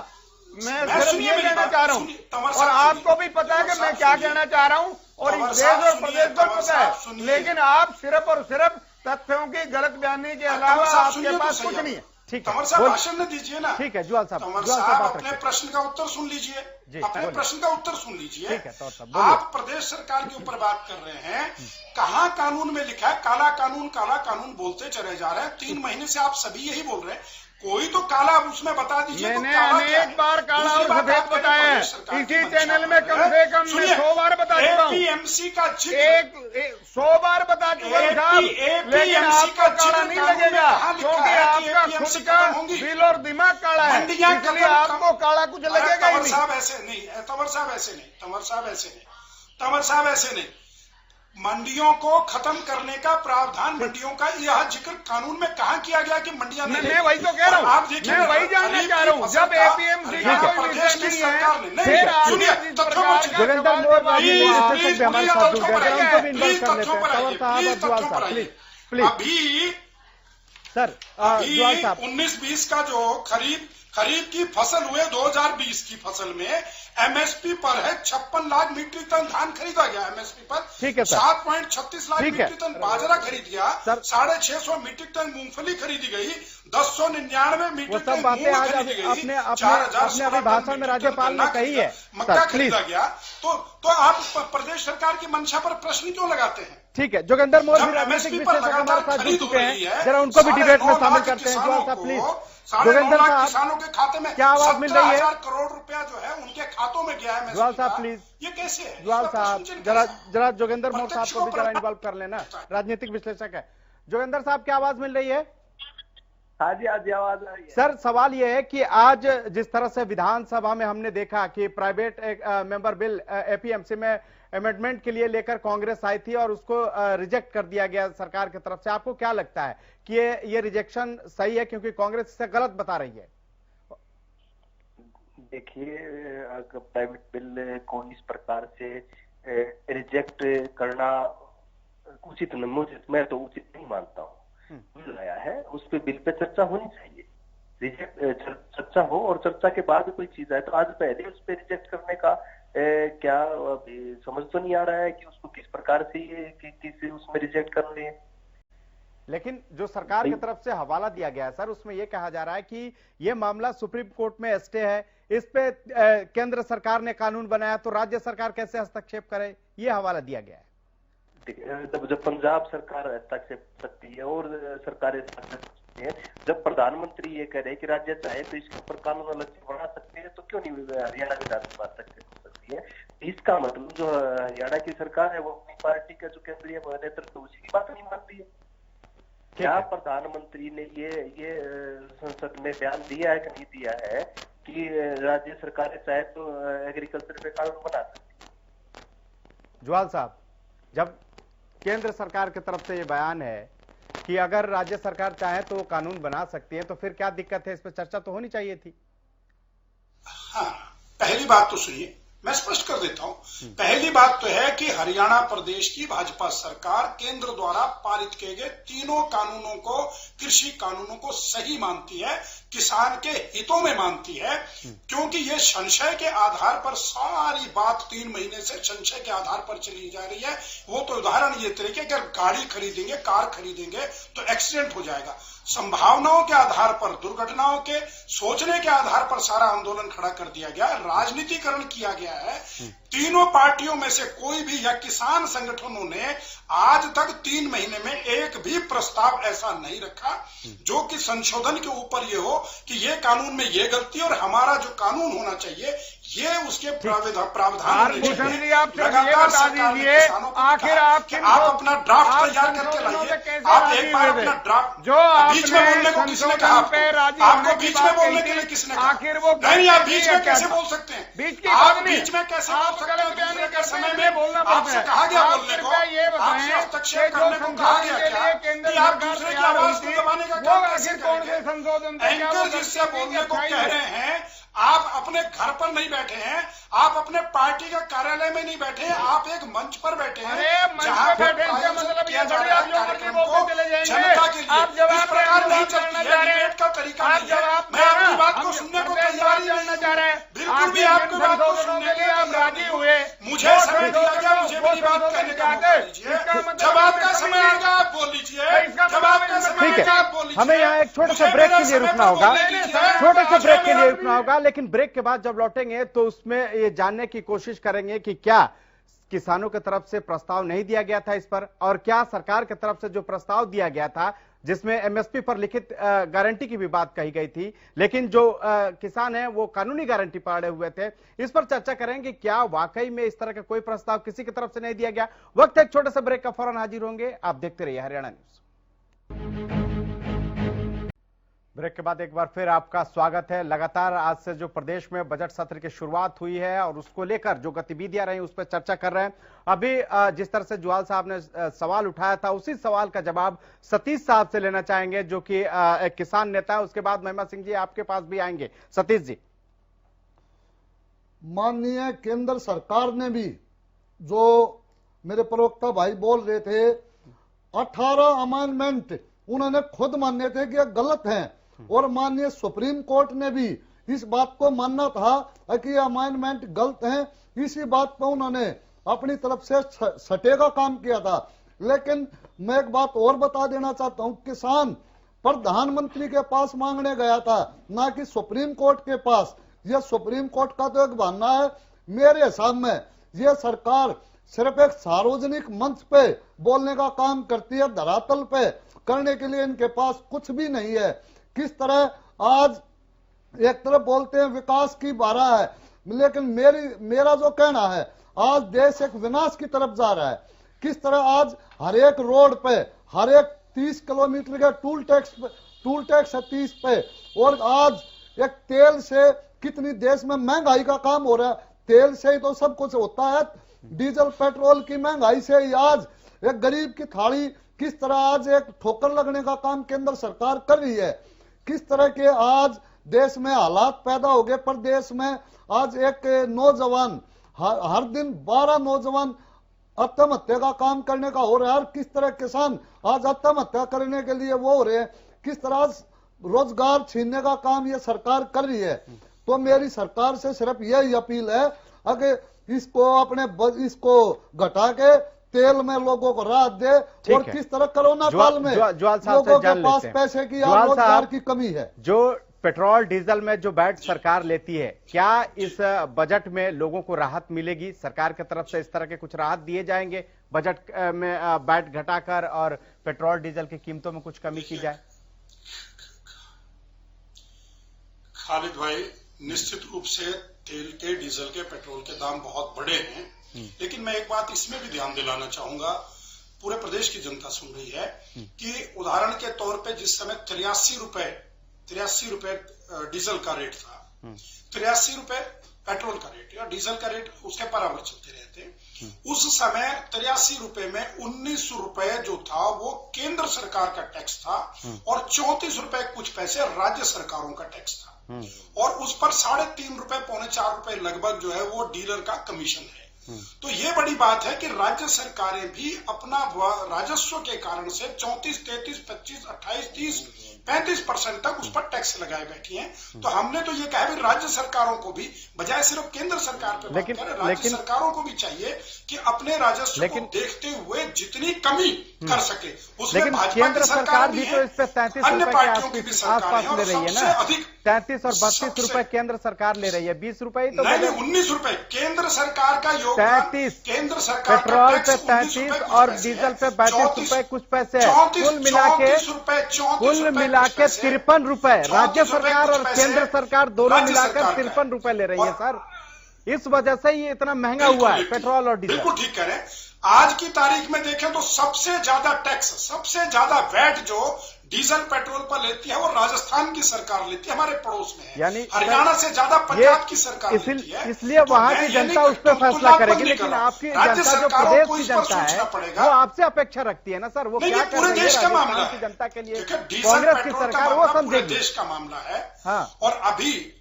मैं सिर्फ ये कहना चाह रहा हूँ, और आपको भी पता है कि मैं क्या कहना चाह रहा हूँ, और इस देश और प्रदेश को पता है, लेकिन आप सिर्फ और सिर्फ तथ्यों की गलत बयानी के अलावा आपके पास कुछ नहीं है। ठीक है, तंवर साहब भाषण न दीजिए ना। ठीक है ज्वाल साहब, तंवर साहब अपने प्रश्न का उत्तर सुन लीजिए, अपने प्रश्न का उत्तर सुन लीजिए। आप प्रदेश सरकार के ऊपर बात कर रहे हैं, कहाँ कानून में लिखा है काला कानून बोलते चले जा रहे हैं। 3 महीने से आप सभी यही बोल रहे हैं, कोई तो काला उसमें बता दीजिए। मैंने अनेक बार काला और सफेद बताया है, इसी चैनल में कम से कम मैं 100 बार बता चुका हूँ, एपीएमसी का 100 बार बता चुका हूँ साहब, लेकिन आपको काला नहीं लगेगा क्योंकि आपका खुद का दिल और दिमाग काला है, इसलिए आपको काला कुछ लगेगा ही नहीं। तंवर साहब ऐसे नहीं, तंवर साहब ऐसे नहीं, तंवर साहब ऐसे नहीं, तंवर साहब ऐसे नहीं। मंडियों को खत्म करने का प्रावधान, मंडियों का यह जिक्र कानून में कहाँ किया गया कि मंडियां नहीं? मैं वही तो कह रहा हूँ, आप देखिए, मैं वही जानना चाह रहा हूँ। जब एपीएमसी का कोई प्रदेश की विषय सरकार नहीं ने है, फिर सुनिए, तथ्यों को जोगिंदर मोर प्लीज हमारे साथ जुड़ गए, उनको भी इन्वॉल्व कर लेते तथ्यों हैं। पर आइए, तंवर साहब और प्लीज जुआल तथ्यों पर साहब, आइए। प्लीज अभी सर, जुआल साहब 19-20 का जो खरीफ की फसल हुए 2020 की फसल में एमएसपी पर है 56 लाख मीट्रिक टन धान खरीदा गया एमएसपी पर। ठीक है सर। 7.36 लाख ठीक है। मीट्रिक टन बाजरा खरीद गया, 650 मीट्रिक टन मूंगफली खरीदी गई, 1099 वो मीट्रिक सब टन बातें मूंग आज खरीदी गई, अपने 4016 अभी भाषण में राज्यपाल ने कही है। मक्का सर, खरीदा गया। तो आप प्रदेश सरकार की मंशा पर प्रश्न क्यों लगाते हैं? ठीक है, जोगिंदर मोर भी जब राजनीतिक MSP पर विश्लेषक हमारे लगातार साथ जुड़ खरीद चुके हो रही हैं, है, जरा उनको भी डिबेट में 9.5 शामिल लाख करते हैं। किसानों जुआल साहब को, प्लीज। 9.5 जोगिंदर लाख साहब, किसानों के खाते में क्या आवाज मिल रही है? 17,000 करोड़ रुपया जो है उनके खातों में गया है। जुआल साहब प्लीज, ये कैसे है? जुआल इसका साहब प्रश्न चिन्ह कैसा है? जरा जोगिंदर मोर साहब को भी जरा प्रत्यक्ष इन्वॉल्व कर लेना, राजनीतिक विश्लेषक है। जोगिंदर साहब, क्या आवाज मिल रही है? हाँ जी आवाज आ रही है। सर, सवाल यह है कि आज जिस तरह से विधानसभा में हमने देखा कि प्राइवेट मेंबर बिल एपीएमसी में अमेंडमेंट के लिए लेकर कांग्रेस आई थी और उसको रिजेक्ट कर दिया गया सरकार की तरफ से, आपको क्या लगता है कि ये रिजेक्शन सही है, क्योंकि कांग्रेस इसे गलत बता रही है? देखिए, अगर प्राइवेट बिल को इस प्रकार से रिजेक्ट करना उचित मैं तो उचित नहीं मानता हूँ। बिल आया है, उस पे बिल पे चर्चा होनी चाहिए। चर्चा हो और चर्चा के बाद कोई चीज आए, तो आज पहले उस पे रिजेक्ट करने का क्या समझ तो नहीं आ रहा है कि उसको किस प्रकार से उसमें रिजेक्ट कर ले। लेकिन जो सरकार की तरफ से हवाला दिया गया है सर, उसमें यह कहा जा रहा है कि यह मामला सुप्रीम कोर्ट में स्टे है, इस पे केंद्र सरकार ने कानून बनाया तो राज्य सरकार कैसे हस्तक्षेप करे, यह हवाला दिया गया है। जब पंजाब सरकार हस्तक्षेप सकती है और सरकारें जब प्रधानमंत्री ये कह रहे हैं कि राज्य चाहे तो इसके ऊपर कानून अलग से बना सकते हैं, तो क्यों नहीं हरियाणा विधानसभा हस्तक्षेप हो सकती है? इसका मतलब जो हरियाणा की सरकार है वो अपनी पार्टी का जो केंद्रीय नेतृत्व उसी की बात नहीं मानती है। क्या प्रधानमंत्री ने ये संसद में बयान दिया है कि नहीं दिया है कि राज्य सरकारें चाहे तो एग्रीकल्चर पे कानून बना सकती है? जुआल साहब, जब केंद्र सरकार की तरफ से ये बयान है कि अगर राज्य सरकार चाहे तो वो कानून बना सकती है, तो फिर क्या दिक्कत है? इस पर चर्चा तो होनी चाहिए थी। हाँ, पहली बात तो सुनिए, मैं स्पष्ट कर देता हूं। पहली बात तो है कि हरियाणा प्रदेश की भाजपा सरकार केंद्र द्वारा पारित किए गए तीनों कानूनों को, कृषि कानूनों को सही मानती है, किसान के हितों में मानती है, क्योंकि ये संशय के आधार पर सारी बात 3 महीने से संशय के आधार पर चली जा रही है। वो तो उदाहरण ये तरीके कि अगर गाड़ी खरीदेंगे, कार खरीदेंगे तो एक्सीडेंट हो जाएगा। संभावनाओं के आधार पर, दुर्घटनाओं के सोचने के आधार पर सारा आंदोलन खड़ा कर दिया गया, राजनीतिकरण किया गया है। तीनों पार्टियों में से कोई भी या किसान संगठनों ने आज तक 3 महीने में एक भी प्रस्ताव ऐसा नहीं रखा जो कि संशोधन के ऊपर ये हो कि ये कानून में ये गलती और हमारा जो कानून होना चाहिए ये उसके प्रावधान लगातार सरकार ने किसानों को आखिर आप अपना ड्राफ्ट तैयार करके लाइए। आप एक बार अपना ड्राफ्ट जो बीच में बोलने को किसने कहा? आपको बीच में बोलने के लिए किसने कहा? आखिर वो नहीं, आप बीच में कैसे बोल सकते हैं? बीच की आप बीच में कैसे बोल सकते हैं? दूसरे के समय में बोलना आपसे कहा गया बोलने को, आपसे हस्तक्षेप करने को कहा गया क्या कि आप दूसरे की आवाज को दबाने का काम कैसे करेंगे? एंकर जिससे बोलने को कह रहे हैं, आप अपने घर पर नहीं बैठे हैं, आप अपने पार्टी का कार्यालय में नहीं बैठे हैं, आप एक मंच पर बैठे हैं जहां पर मतलब किया जा रहा है कार्यक्रम को जनता के लिए। इस प्रकार नहीं चलती है, डिबेट का तरीका नहीं है। मैं आपकी बात को सुनने को तैयार ही नहीं है, बिल्कुल भी आपकी बात को सुनने के लिए राजी हुए। मुझे समय दिया गया, मुझे मेरी बात कहने का मौका दीजिए। जब आपका समय आएगा आप बोल लीजिए, जब आपका समय आएगा आप बोल लीजिए। हमें यहाँ एक छोटे से ब्रेक के लिए रुकना होगा, छोटे से ब्रेक के लिए रुकना होगा, लेकिन ब्रेक के बाद जब लौटेंगे तो उसमें ये जानने की कोशिश करेंगे कि क्या किसानों की तरफ से प्रस्ताव नहीं दिया गया था इस पर, और क्या सरकार की तरफ से जो प्रस्ताव दिया गया था जिसमें एमएसपी पर लिखित गारंटी की भी बात कही गई थी, लेकिन जो किसान हैं वो कानूनी गारंटी पर अड़े हुए थे। इस पर चर्चा करेंगे क्या वाकई में इस तरह का कोई प्रस्ताव किसी की तरफ से नहीं दिया गया। वक्त एक छोटे से ब्रेक का, फौरन हाजिर होंगे। आप देखते रहिए हरियाणा न्यूज। ब्रेक के बाद एक बार फिर आपका स्वागत है। लगातार आज से जो प्रदेश में बजट सत्र की शुरुआत हुई है और उसको लेकर जो गतिविधियां रही उस पर चर्चा कर रहे हैं। अभी जिस तरह से जुआल साहब ने सवाल उठाया था उसी सवाल का जवाब सतीश साहब से लेना चाहेंगे, जो कि एक किसान नेता है। उसके बाद महिमा सिंह जी आपके पास भी आएंगे। सतीश जी, माननीय केंद्र सरकार ने भी, जो मेरे प्रवक्ता भाई बोल रहे थे, 18 अमेंडमेंट उन्होंने खुद माने थे कि गलत हैं, और माननीय सुप्रीम कोर्ट ने भी इस बात को मानना था कि ये अमेंडमेंट गलत हैं। इसी बात पर उन्होंने अपनी तरफ से सटे का काम किया था। लेकिन मैं एक बात और बता देना चाहता हूं, किसान प्रधानमंत्री के पास मांगने गया था, ना कि सुप्रीम कोर्ट के पास। यह सुप्रीम कोर्ट का तो एक बहाना है। मेरे हिसाब में यह सरकार सिर्फ एक सार्वजनिक मंच पे बोलने का काम करती है, धरातल पे करने के लिए इनके पास कुछ भी नहीं है। किस तरह आज एक तरफ बोलते हैं विकास की बारह है, लेकिन मेरा जो कहना है, आज देश एक विनाश की तरफ जा रहा है। किस तरह आज हर एक रोड पे, हर एक 30 किलोमीटर के टूल टैक्स है 30 पे, और आज एक तेल से कितनी देश में महंगाई का काम हो रहा है। तेल से ही तो सब कुछ होता है, डीजल पेट्रोल की महंगाई से ही आज एक गरीब की थाली किस तरह आज एक ठोकर लगने का काम केंद्र सरकार कर रही है। किस तरह के आज देश में हालात पैदा हो गए। प्रदेश में आज एक नौजवान, हर दिन 12 नौजवान आत्महत्या का काम करने का हो रहा है। किस तरह किसान आज आत्महत्या करने के लिए वो हो रहे हैं। किस तरह रोजगार छीनने का काम ये सरकार कर रही है। तो मेरी सरकार से सिर्फ यही अपील है, अगर इसको घटा के तेल में लोगों को राहत दे, और किस तरह कोरोना काल में लोगों के पास पैसे की या रोजगार की कमी है। जो पेट्रोल डीजल में जो वैट सरकार लेती है, क्या इस बजट में लोगों को राहत मिलेगी? सरकार की तरफ से इस तरह के कुछ राहत दिए जाएंगे बजट में, वैट घटाकर और पेट्रोल डीजल की कीमतों में कुछ कमी की जाए? खालिद भाई, निश्चित रूप से तेल के, डीजल के, पेट्रोल के दाम बहुत बढ़े हैं, लेकिन मैं एक बात इसमें भी ध्यान दिलाना चाहूंगा, पूरे प्रदेश की जनता सुन रही है कि उदाहरण के तौर पे जिस समय 83 रुपए डीजल का रेट था, 83 रुपए पेट्रोल का रेट या डीजल का रेट उसके बराबर चलते रहते, उस समय 83 रुपए में 19 रुपए जो था वो केंद्र सरकार का टैक्स था, और 34 रुपए कुछ पैसे राज्य सरकारों का टैक्स था, और उस पर 3.5 रुपए, 3.25 रुपए लगभग जो है वो डीलर का कमीशन है। तो ये बड़ी बात है कि राज्य सरकारें भी अपना राजस्व के कारण से 34, 33, 25, 28, 30, 35% तक उस पर टैक्स लगाए बैठी हैं। तो हमने तो ये कहा भी राज्य सरकारों को भी, बजाय सिर्फ केंद्र सरकार पे बात करें, राज्य सरकारों को भी चाहिए कि अपने राजस्व को देखते हुए जितनी कमी कर सके। उसमें भाजपा की सरकार भी है, अन्य पार्टियों की भी सरकार है, और सबसे अधिक 33 और 32 रुपए केंद्र सरकार ले रही है। 20 रुपए ही तो नहीं, 19 रुपए केंद्र सरकार का योगदान, 33 केंद्र सरकार पेट्रोल पे 33 और डीजल पे 32 रुपए कुछ पैसे है। कुल मिला के 53 रुपए राज्य सरकार और केंद्र सरकार दोनों मिलाकर 53 रुपए ले रही है। सर, इस वजह से ये इतना महंगा हुआ है पेट्रोल और डीजल। बिल्कुल ठीक कह रहे हैं। आज की तारीख में देखें तो सबसे ज्यादा टैक्स, सबसे ज्यादा वैट जो डीजल पेट्रोल पर लेती है वो राजस्थान की सरकार लेती है, हमारे पड़ोस में है। यानी हरियाणा से ज्यादा पंजाब की सरकार लेती है। इसलिए वहां की जनता उस पर फैसला करेगी, लेकिन आपकी जनता जो प्रदेश की जनता है वो आपसे अपेक्षा रखती है ना सर। वो क्या पूरे देश का मामला है, जनता के लिए कांग्रेस की सरकार वो समझेगी, देश का मामला है। हाँ, और अभी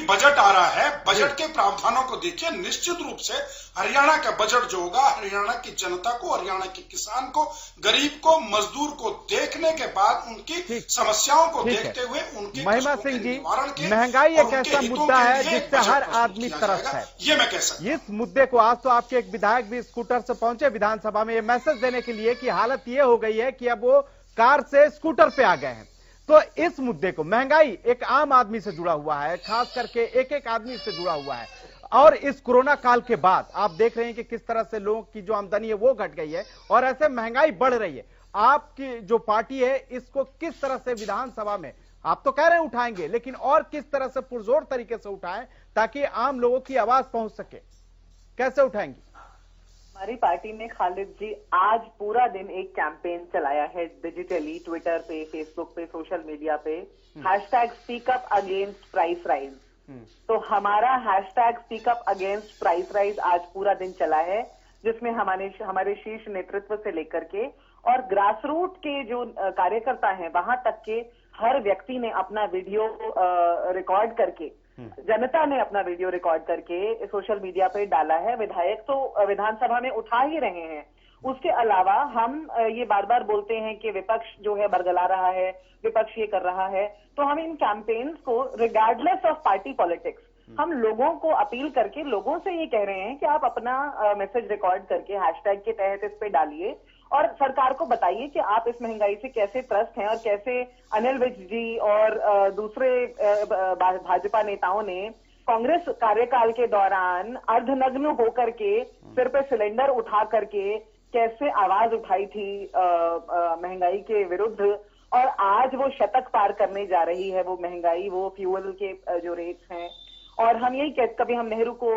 बजट आ रहा है, बजट के प्रावधानों को देखिए, निश्चित रूप से हरियाणा का बजट जो होगा, हरियाणा की जनता को, हरियाणा के किसान को, गरीब को, मजदूर को देखने के बाद उनकी समस्याओं को देखते हुए उनके महिमा सिंह जी, महंगाई एक ऐसा मुद्दा है जिससे हर आदमी त्रस्त है। ये मैं कह सकता हूं। इस मुद्दे को आज तो आपके एक विधायक भी स्कूटर से पहुंचे विधानसभा में ये मैसेज देने के लिए कि हालत ये हो गई है कि अब वो कार से स्कूटर पे आ गए हैं। तो इस मुद्दे को, महंगाई एक आम आदमी से जुड़ा हुआ है, खास करके एक एक आदमी से जुड़ा हुआ है, और इस कोरोना काल के बाद आप देख रहे हैं कि किस तरह से लोगों की जो आमदनी है वो घट गई है और ऐसे महंगाई बढ़ रही है। आपकी जो पार्टी है इसको किस तरह से विधानसभा में, आप तो कह रहे हैं उठाएंगे, लेकिन और किस तरह से पुरजोर तरीके से उठाएं ताकि आम लोगों की आवाज पहुंच सके? कैसे उठाएंगे? हमारी पार्टी ने खालिद जी आज पूरा दिन एक कैंपेन चलाया है डिजिटली, ट्विटर पे, फेसबुक पे, सोशल मीडिया पे, hashtag speak up against price rise. तो हमारा hashtag speak up against price rise आज पूरा दिन चला है, जिसमें हमारे शीर्ष नेतृत्व से लेकर के और ग्रास रूट के जो कार्यकर्ता हैं वहां तक के हर व्यक्ति ने अपना वीडियो रिकॉर्ड करके, जनता ने अपना वीडियो रिकॉर्ड करके सोशल मीडिया पे डाला है। विधायक तो विधानसभा में उठा ही रहे हैं। उसके अलावा हम ये बार बार बोलते हैं कि विपक्ष जो है बरगला रहा है, विपक्ष ये कर रहा है, तो हम इन कैंपेन्स को रिगार्डलेस ऑफ पार्टी पॉलिटिक्स हम लोगों को अपील करके लोगों से ये कह रहे हैं कि आप अपना मैसेज रिकॉर्ड करके हैशटैग के तहत इस पे डालिए और सरकार को बताइए कि आप इस महंगाई से कैसे त्रस्त हैं और कैसे अनिल विज जी और दूसरे भाजपा नेताओं ने कांग्रेस कार्यकाल के दौरान अर्धनग्न होकर के सिर पे सिलेंडर उठा करके कैसे आवाज उठाई थी महंगाई के विरुद्ध, और आज वो शतक पार करने जा रही है वो महंगाई, वो फ्यूल के जो रेट्स हैं। और हम यही कभी हम नेहरू को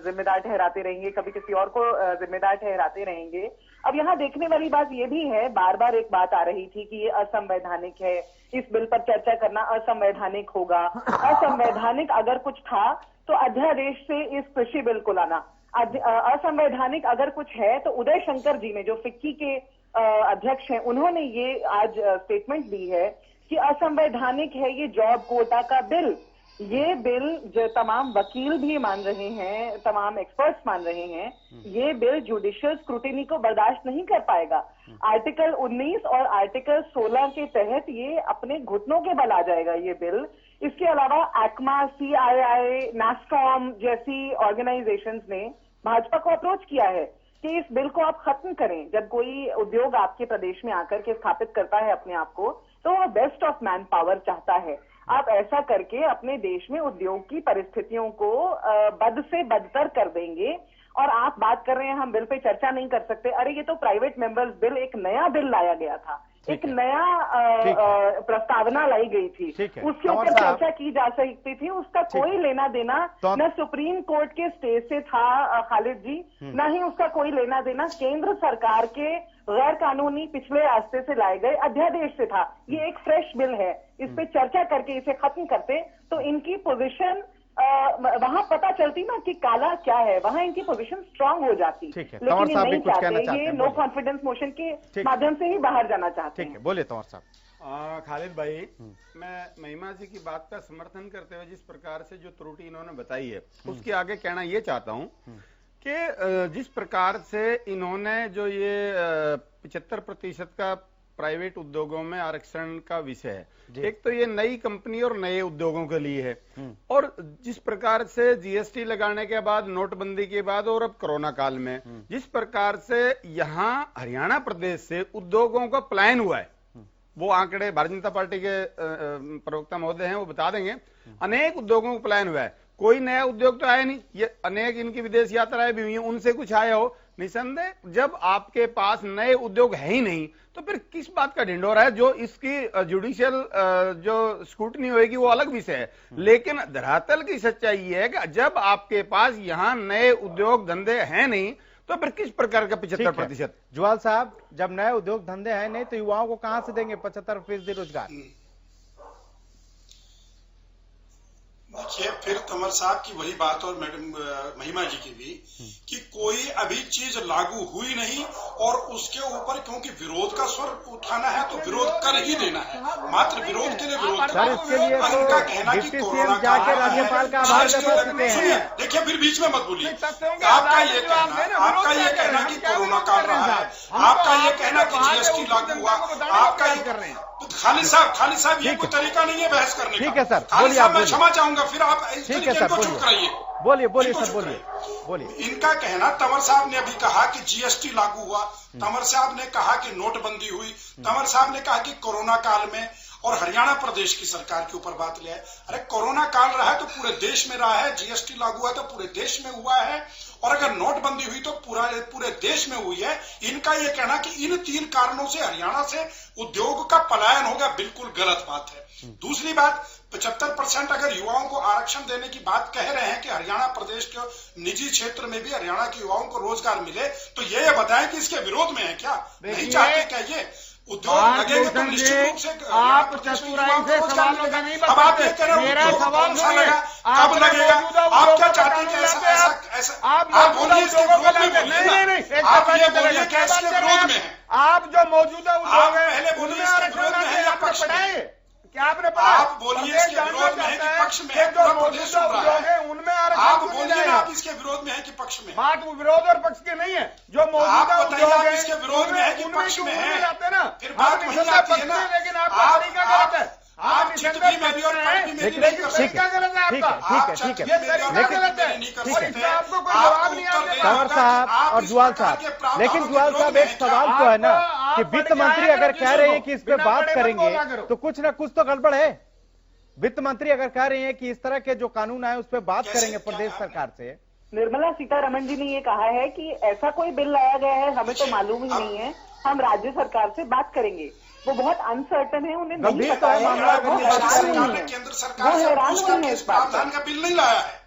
जिम्मेदार ठहराते रहेंगे, कभी किसी और को जिम्मेदार ठहराते रहेंगे। अब यहाँ देखने वाली बात ये भी है, बार बार एक बात आ रही थी कि ये असंवैधानिक है, इस बिल पर चर्चा करना असंवैधानिक होगा। असंवैधानिक अगर कुछ था तो अध्यादेश से इस कृषि बिल को लाना, असंवैधानिक अगर कुछ है तो उदय शंकर जी ने, जो फिक्की के अध्यक्ष हैं, उन्होंने ये आज स्टेटमेंट दी है कि असंवैधानिक है ये जॉब कोटा का बिल। ये बिल जो तमाम वकील भी मान रहे हैं, तमाम एक्सपर्ट्स मान रहे हैं, ये बिल जुडिशियल स्क्रूटिनी को बर्दाश्त नहीं कर पाएगा। आर्टिकल 19 और आर्टिकल 16 के तहत ये अपने घुटनों के बल आ जाएगा ये बिल। इसके अलावा एक्मा, CII, नास्कॉम जैसी ऑर्गेनाइजेशंस ने भाजपा को अप्रोच किया है कि इस बिल को आप खत्म करें। जब कोई उद्योग आपके प्रदेश में आकर के स्थापित करता है अपने आप को, तो वो बेस्ट ऑफ मैन पावर चाहता है। आप ऐसा करके अपने देश में उद्योग की परिस्थितियों को बद से बदतर कर देंगे। और आप बात कर रहे हैं हम बिल पे चर्चा नहीं कर सकते। अरे ये तो प्राइवेट मेंबर्स बिल, एक नया बिल लाया गया था, एक नया प्रस्तावना लाई गई थी, उसके ऊपर चर्चा की जा सकती थी। उसका कोई लेना देना न सुप्रीम कोर्ट के स्टे से था खालिद जी, न ही उसका कोई लेना देना केंद्र सरकार के गैर कानूनी पिछले रास्ते से लाए गए अध्यादेश से था। ये एक फ्रेश बिल है, इस पे चर्चा करके इसे खत्म करते तो इनकी पोजीशन वहां पता चलती ना कि काला क्या है, वहां इनकी पोजीशन स्ट्रांग हो जाती। लेकिन ये नहीं चाहते, ये नो कॉन्फिडेंस मोशन के माध्यम से ही बाहर जाना चाहते हैं। बोलिए तंवर साहब। खालिद भाई, मैं महिमा जी की बात का समर्थन करते हुए जिस प्रकार से जो त्रुटि इन्होंने बताई है उसके आगे कहना ये चाहता हूं कि जिस प्रकार से इन्होंने जो ये 75% का प्राइवेट उद्योगों में आरक्षण का विषय है, एक तो ये नई कंपनी और नए उद्योगों के लिए है, और जिस प्रकार से जीएसटी लगाने के बाद, नोटबंदी के बाद और अब कोरोना काल में जिस प्रकार से यहाँ हरियाणा प्रदेश से उद्योगों का पलायन हुआ है, वो आंकड़े भारतीय जनता पार्टी के प्रवक्ता महोदय हैं, वो बता देंगे। अनेक उद्योगों का पलायन हुआ है, कोई नया उद्योग तो आया नहीं। ये अनेक इनकी विदेश यात्राएं भी हुई हैं, उनसे कुछ आया हो। निसंदेह जब आपके पास नए उद्योग है ही नहीं तो फिर किस बात का ढिंढोरा है। जो इसकी जुडिशियल जो स्क्रूटनी होगी वो अलग विषय है, लेकिन धरातल की सच्चाई ये है कि जब आपके पास यहाँ नए उद्योग धंधे हैं नहीं तो फिर किस प्रकार का 75%? जुआल साहब, जब नए उद्योग धंधे हैं नहीं तो युवाओं को कहां से देंगे 75% रोजगार? देखिए, फिर तंवर साहब की वही बात और मैडम महिमा जी की भी कि कोई अभी चीज लागू हुई नहीं और उसके ऊपर क्योंकि विरोध का स्वर उठाना है तो विरोध कर ही देना है, मात्र विरोध के लिए विरोध करना। इनका कहना कि कोरोना जाके राज्यपाल का आभार जता सकते हैं। देखिए, फिर बीच में मत बोलिए। आपका ये कहना कि कोरोना काल रहा है, आपका ये कहना कि जीएसटी लागू हुआ, आपका ये कर रहे हैं। खालिद साहब ये कोई तरीका नहीं है बहस करने का। ठीक है सर, खालिद साहब मैं क्षमा चाहूंगा, फिर आप ठीक है सर, चुप कराइए। बोलिए सर, बोलिए। इनका कहना, तंवर साहब ने अभी कहा कि जीएसटी लागू हुआ, तंवर साहब ने कहा कि नोटबंदी हुई, तंवर साहब ने कहा कि कोरोना काल में, और हरियाणा प्रदेश की सरकार के ऊपर बात ले आए। अरे कोरोना काल रहा है तो पूरे देश में रहा है, जीएसटी लागू है तो पूरे देश में हुआ है, और अगर नोटबंदी हुई तो पूरे देश में हुई है। इनका यह कहना कि इन 3 कारणों से हरियाणा से उद्योग का पलायन हो गया, बिल्कुल गलत बात है। दूसरी बात, 75% अगर युवाओं को आरक्षण देने की बात कह रहे हैं कि हरियाणा प्रदेश के निजी क्षेत्र में भी हरियाणा के युवाओं को रोजगार मिले, तो ये बताएं कि इसके विरोध में है क्या? नहीं चाहते क्या ये उद्योग लगेगा तो निश्चित रूप से आप चतुराई से सवालों का नहीं अब आप ये कह रहे हो मेरा सवाल लगा, कब लगेगा? आप क्या चाहते हैं कि ऐसा आप बोलिए इसके विरोध में? नहीं, आप ये बोलिए कि इसके विरोध में है। आप जो मौजूदा उद्योग है पहले बोलिए इसके विरोध में है या पक्ष में? क्या आपने पढ़ा? आप बोलिए इसके विरोध में है कि पक्ष में है? पूरा प्रदेश सुन रहा है, उनमें आप बोलिए ना, आप इसके विरोध में है कि पक्ष में? बात विरोध और पक्ष की नहीं है, जो मौजूदा आप बताइए आप है इसके विरोध में है कि पक्ष में है? फिर बात वही आप आती है ना, लेकिन आपका तरीका गलत है। आप चित भी मेरी और पट भी मेरी नहीं कर सकते। तरीका गलत है आपका। आप चित भी मेरी और पट भी मेरी नहीं कर सकते। आपको कोई जवाब नहीं आता। कंवर साहब और जुआल साहब, लेकिन जुआल साहब एक सवाल तो है ना कि वित्त मंत्री अगर कह रहे हैं कि इस पे बात करेंगे तो कुछ ना कुछ तो गड़बड़ है। वित्त मंत्री अगर कह रहे हैं कि इस तरह के जो कानून आए उस पर बात करेंगे प्रदेश सरकार से। निर्मला सीतारमण जी ने ये कहा है कि ऐसा कोई बिल लाया गया है, हमें तो मालूम ही नहीं है, हम राज्य सरकार से बात करेंगे। वो बहुत अनसर्टन है, उन्हें नहीं पता है, वो हैरान है, केंद्र सरकार से पूछ करके इस प्रावधान का बिल नहीं लाया है।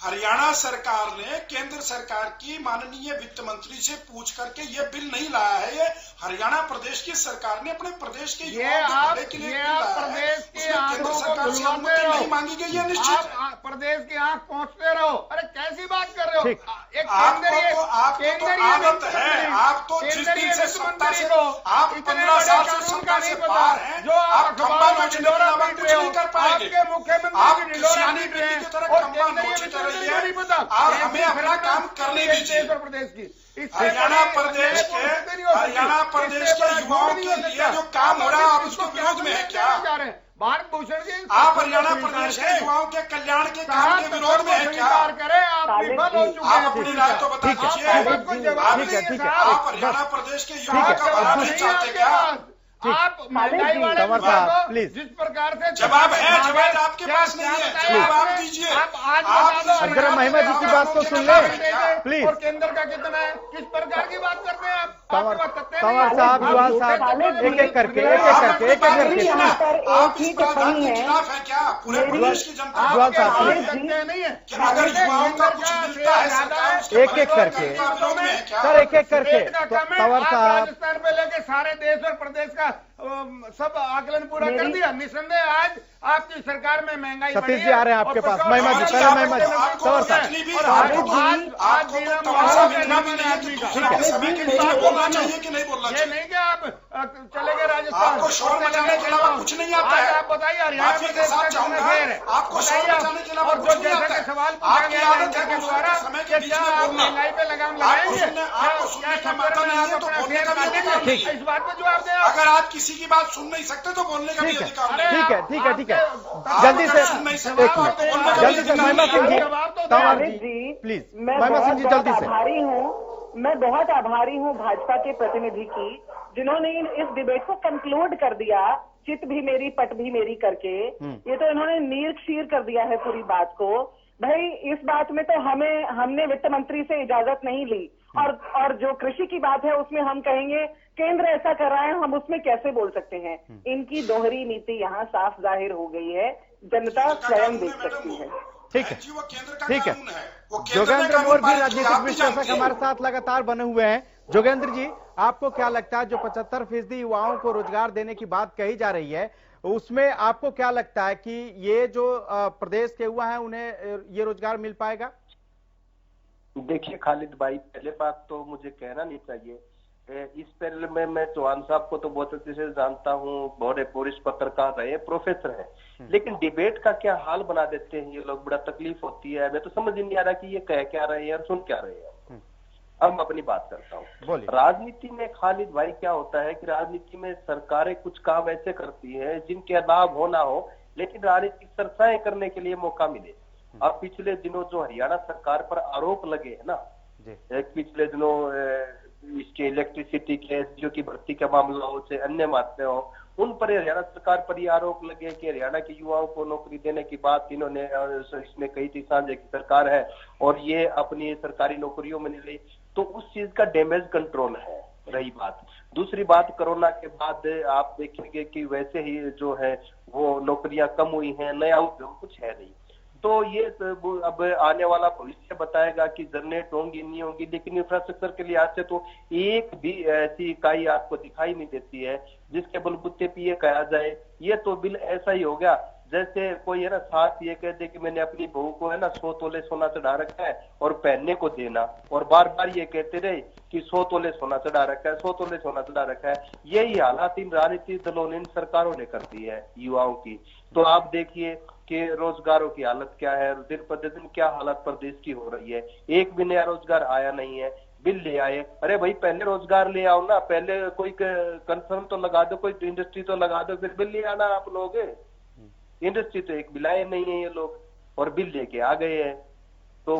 हरियाणा सरकार ने केंद्र सरकार की माननीय वित्त मंत्री से पूछ करके ये बिल नहीं लाया है। ये हरियाणा प्रदेश की सरकार ने अपने प्रदेश के युवाओं के भले के लिए बिल लाया है। उसमें केंद्र सरकार से अनुमति नहीं मांगी गई है, निश्चित है। प्रदेश की आंख पहुंचते रहो। अरे कैसी बात कर रहे हो? एक आपको तो आदत है, आप तो जिस दिन से सत्ता से आप 15 साल से सत्ता से बाहर हैं, जो आप खंबा नोचने के अलावा कुछ नहीं कर पाएंगे। आप किसानी बिल्ली की तरह खंबा नोचते रहिए और हमें अपना काम करने दीजिए। प्रदेश की हरियाणा प्रदेश के युवाओं के लिए जो काम हो रहा है, आप उसके विरोध में है क्या? भारत भूषण जी, आप हरियाणा प्रदेश के युवाओं के कल्याण के काम के विरोध में है क्या? आप अपनी राय तो बता दीजिए। आप हरियाणा प्रदेश के युवाओं का भला नहीं चाहते क्या? आप महंगाई वाले प्लीज जिस प्रकार से जवाब है, जवाब आपके पास नहीं है, जवाब आप दीजिए। जरा महिमा जी की बात तो सुन ले प्लीज। और केंद्र का कितना है, किस प्रकार की बात करते हैं आप? कंवर साहब, जुआल साहब, एक करके आप इस प्रावधान के खिलाफ है क्या? पूरे प्रदेश की जनता जुआल साहब नहीं है कि अगर युवाओं का कुछ मिलता है सरकार उसके एक करके विरोध में है क्या? सर, एक करके कंवर साहब, राजस्थान पे लेके सारे देश और प्रदेश का सब आकलन पूरा कर दिया। निसंदेह आज आपकी सरकार में महंगाई सतीश जी आ रहे हैं आपके पास। महिमा जी, पहले महिमा जी, कंवर साहब, आपको तो तमाशा मिलना भी नहीं है कि दूसरे समय के बीच में बोलना चाहिए कि नहीं बोलना चाहिए। नहीं कि आप चले गए राजस्थान, आपको शोर मचाने के अलावा कुछ नहीं आता है। आप बताइए हरियाणा के साथ चाहूंगा, आपको शोर मचाने के अलावा कुछ नहीं आता है। सवाल आपकी आदत है दूसरे समय के बीच में बोलना। महंगाई पे लगाम आपको सुनने का मौका नहीं है तो बोलने का भी अधिकार नहीं है। इस बात पे जवाब दें। अगर आप किसी की बात सुन नहीं सकते तो बोलने का भी अधिकार नहीं है। ठीक है जल्दी से एक मिनट, जल्दी से महिमा सिंह जी, कंवर जी प्लीज, महिमा सिंह जी जल्दी से। मैं बहुत आभारी हूँ भाजपा के प्रतिनिधि की, जिन्होंने इस डिबेट को कंक्लूड कर दिया, चित भी मेरी पट भी मेरी करके। ये तो इन्होंने नीर क्षीर कर दिया है पूरी बात को। भाई इस बात में तो हमने वित्त मंत्री से इजाजत नहीं ली, और जो कृषि की बात है उसमें हम कहेंगे केंद्र ऐसा कर रहा है, हम उसमें कैसे बोल सकते हैं? इनकी दोहरी नीति यहाँ साफ जाहिर हो गई है, जनता स्वयं देख सकती है। ठीक है जोगेंद्र मोर भी राजनीतिक विश्लेषक हमारे साथ लगातार बने हुए हैं। जोगेंद्र जी, आपको क्या लगता है जो 75% युवाओं को रोजगार देने की बात कही जा रही है, उसमें आपको क्या लगता है कि ये जो प्रदेश के युवा हैं उन्हें ये रोजगार मिल पाएगा? देखिए खालिद भाई, पहले बात तो मुझे कहना नहीं चाहिए, इस पैनल में मैं चौहान साहब को तो बहुत अच्छे से जानता हूँ, बहुत वरिष्ठ पत्रकार रहे, प्रोफेसर हैं, लेकिन डिबेट का क्या हाल बना देते हैं ये लोग, बड़ा तकलीफ होती है। मैं तो समझ ही नहीं आ रहा कि ये कह क्या रहे हैं और सुन क्या रहे हैं। अब मैं अपनी बात करता हूँ। राजनीति में खालिद भाई क्या होता है कि राजनीति में सरकारें कुछ काम ऐसे करती है जिनके लाभ हो ना हो, लेकिन राजनीतिक चर्चाएं करने के लिए मौका मिले। अब पिछले दिनों जो हरियाणा सरकार पर आरोप लगे है ना, पिछले दिनों इसके इलेक्ट्रिसिटी के एसडीओ की भर्ती के मामलों से अन्य मामलों, उन पर हरियाणा सरकार पर ये आरोप लगे कि हरियाणा के युवाओं को नौकरी देने की बात इन्होंने इसमें कही थी सांझे की सरकार है और ये अपनी सरकारी नौकरियों में नहीं ली, तो उस चीज का डैमेज कंट्रोल है। रही बात, दूसरी बात, कोरोना के बाद आप देखेंगे कि वैसे ही जो है वो नौकरियां कम हुई हैं, नया उद्योग कुछ है नहीं। तो ये अब आने वाला भविष्य बताएगा कि जनरेट होंगी नहीं होंगी, लेकिन इंफ्रास्ट्रक्चर के लिहाज से तो एक भी ऐसी इकाई आपको दिखाई नहीं देती है जिसके बलबूते पे ये कहा जाए। ये तो बिल ऐसा ही हो गया जैसे कोई है ना साथ ये कह दे कि मैंने अपनी बहू को है ना 100 तोले सोना चढ़ा रखा है और पहनने को देना, और बार बार ये कहते रहे कि 100 तोले सोना चढ़ा रखा है, 100 तोले सोना चढ़ा रखा है। यही हालात इन राजनीतिक दलों ने, इन सरकारों ने कर दी है युवाओं की। तो आप देखिए कि रोजगारों की हालत क्या है, दिन प्रतिदिन क्या हालत प्रदेश की हो रही है। एक भी नया रोजगार आया नहीं है, बिल ले आए। अरे भाई पहले रोजगार ले आओ ना, पहले कोई कंसर्न तो लगा दो, कोई इंडस्ट्री तो लगा दो, फिर बिल ले आना आप लोग। इंडस्ट्री तो एक बिलाए नहीं है ये लोग, और बिल लेके आ गए हैं। तो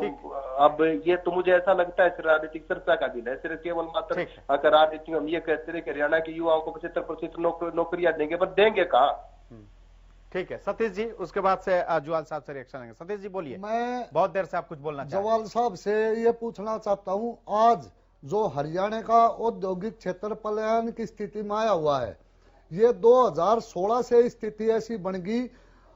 अब ये तो मुझे ऐसा लगता है राजनीतिक चर्चा का बिल है, सिर्फ केवल मात्र अगर राजनीति हम ये कहते रहे कि हरियाणा के युवाओं को 75% नौकरियां देंगे, पर देंगे कहाँ? ठीक है सतीश जी, उसके बाद से जवाल साहब से रिएक्शन लेंगे। सतीश जी बोलिए, मैं बहुत देर से आप कुछ बोलना चाहते हैं। जवाल साहब से ये पूछना चाहता हूं, आज जो हरियाणा का औद्योगिक क्षेत्र पलायन की स्थिति में आया हुआ है, ये 2016 से स्थिति ऐसी बन गई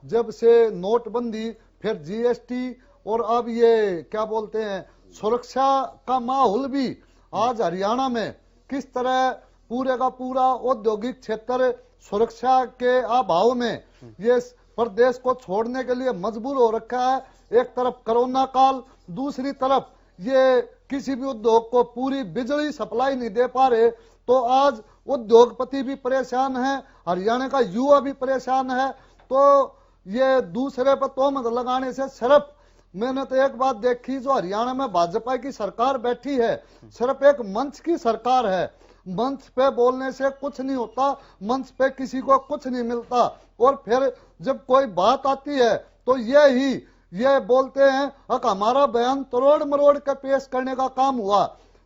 जब से नोटबंदी, फिर जीएसटी और अब ये क्या बोलते हैं सुरक्षा का माहौल भी आज हरियाणा में किस तरह पूरे का पूरा औद्योगिक क्षेत्र सुरक्षा के अभाव में ये प्रदेश को छोड़ने के लिए मजबूर हो रखा है। एक तरफ कोरोना काल, दूसरी तरफ ये किसी भी उद्योग को पूरी बिजली सप्लाई नहीं दे पा रहे, तो आज उद्योगपति भी परेशान है, हरियाणा का युवा भी परेशान है। तो ये दूसरे पर तोहमत लगाने से सिर्फ मैंने तो एक बात देखी, जो हरियाणा में भाजपा की सरकार बैठी है सिर्फ एक मंच की सरकार है। मंच पे बोलने से कुछ नहीं होता, मंच पे किसी को कुछ नहीं मिलता, और फिर जब कोई बात आती है तो ये बोलते हैं हमारा बयान तोड़ मरोड़ के पेश करने का काम हुआ।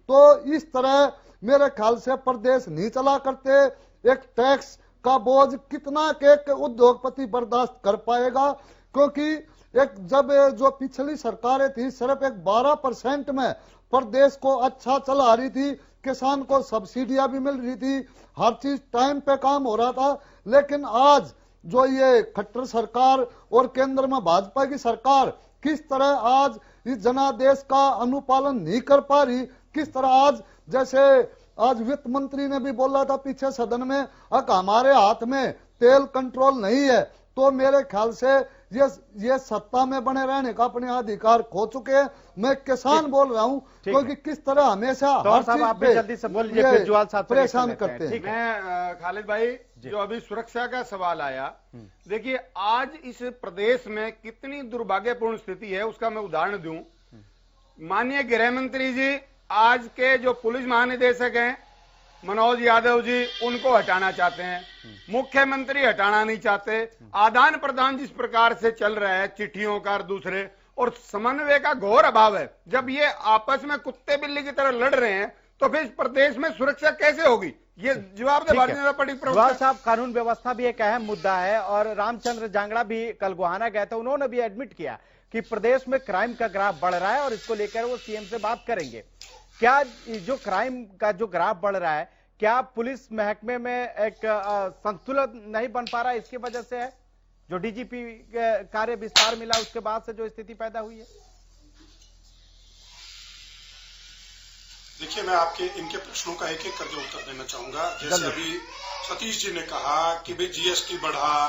तो इस तरह मेरे ख्याल से प्रदेश नहीं चला करते। एक टैक्स का बोझ कितना के उद्योगपति बर्दाश्त कर पाएगा, क्योंकि एक जब जो पिछली सरकारें थी सिर्फ एक 12% में प्रदेश को अच्छा चला रही थी, किसान को सब्सिडियां भी मिल रही थी, हर चीज टाइम पे काम हो रहा था। लेकिन आज जो ये खट्टर सरकार और केंद्र में भाजपा की सरकार किस तरह आज इस जनादेश का अनुपालन नहीं कर पा रही, किस तरह आज जैसे आज वित्त मंत्री ने भी बोला था पीछे सदन में हमारे हाथ में तेल कंट्रोल नहीं है, तो मेरे ख्याल से ये सत्ता में बने रहने का अपने अधिकार खो चुके हैं। मैं किसान बोल रहा हूं, क्योंकि किस तरह हमेशा हर चीज पे जल्दी से बोलिए, फिर जवाल साहब परेशान करते हैं। मैं खालिद भाई, जो अभी सुरक्षा का सवाल आया, देखिए आज इस प्रदेश में कितनी दुर्भाग्यपूर्ण स्थिति है उसका मैं उदाहरण दूं। माननीय गृह मंत्री जी आज के जो पुलिस महानिदेशक हैं मनोज यादव जी, उनको हटाना चाहते हैं, मुख्यमंत्री हटाना नहीं चाहते। आदान प्रदान जिस प्रकार से चल रहा है चिट्ठियों का दूसरे, और समन्वय का घोर अभाव है। जब ये आपस में कुत्ते बिल्ली की तरह लड़ रहे हैं तो फिर प्रदेश में सुरक्षा कैसे होगी? ये जवाब दे भारतीय जनता पार्टी जवाल साहब। कानून व्यवस्था भी एक अहम मुद्दा है, और रामचंद्र जांगड़ा भी कल गोहाना गए थे, उन्होंने भी एडमिट किया कि प्रदेश में क्राइम का ग्राफ बढ़ रहा है और इसको लेकर वो सीएम से बात करेंगे। क्या जो क्राइम का जो ग्राफ बढ़ रहा है, क्या पुलिस महकमे में एक संतुलन नहीं बन पा रहा है, इसकी वजह से है? जो डीजीपी कार्य विस्तार मिला उसके बाद से जो स्थिति पैदा हुई है। देखिए, मैं आपके इनके प्रश्नों का एक एक करके उत्तर देना चाहूंगा। जैसे अभी सतीश जी ने कहा कि भाई जीएसटी बढ़ा,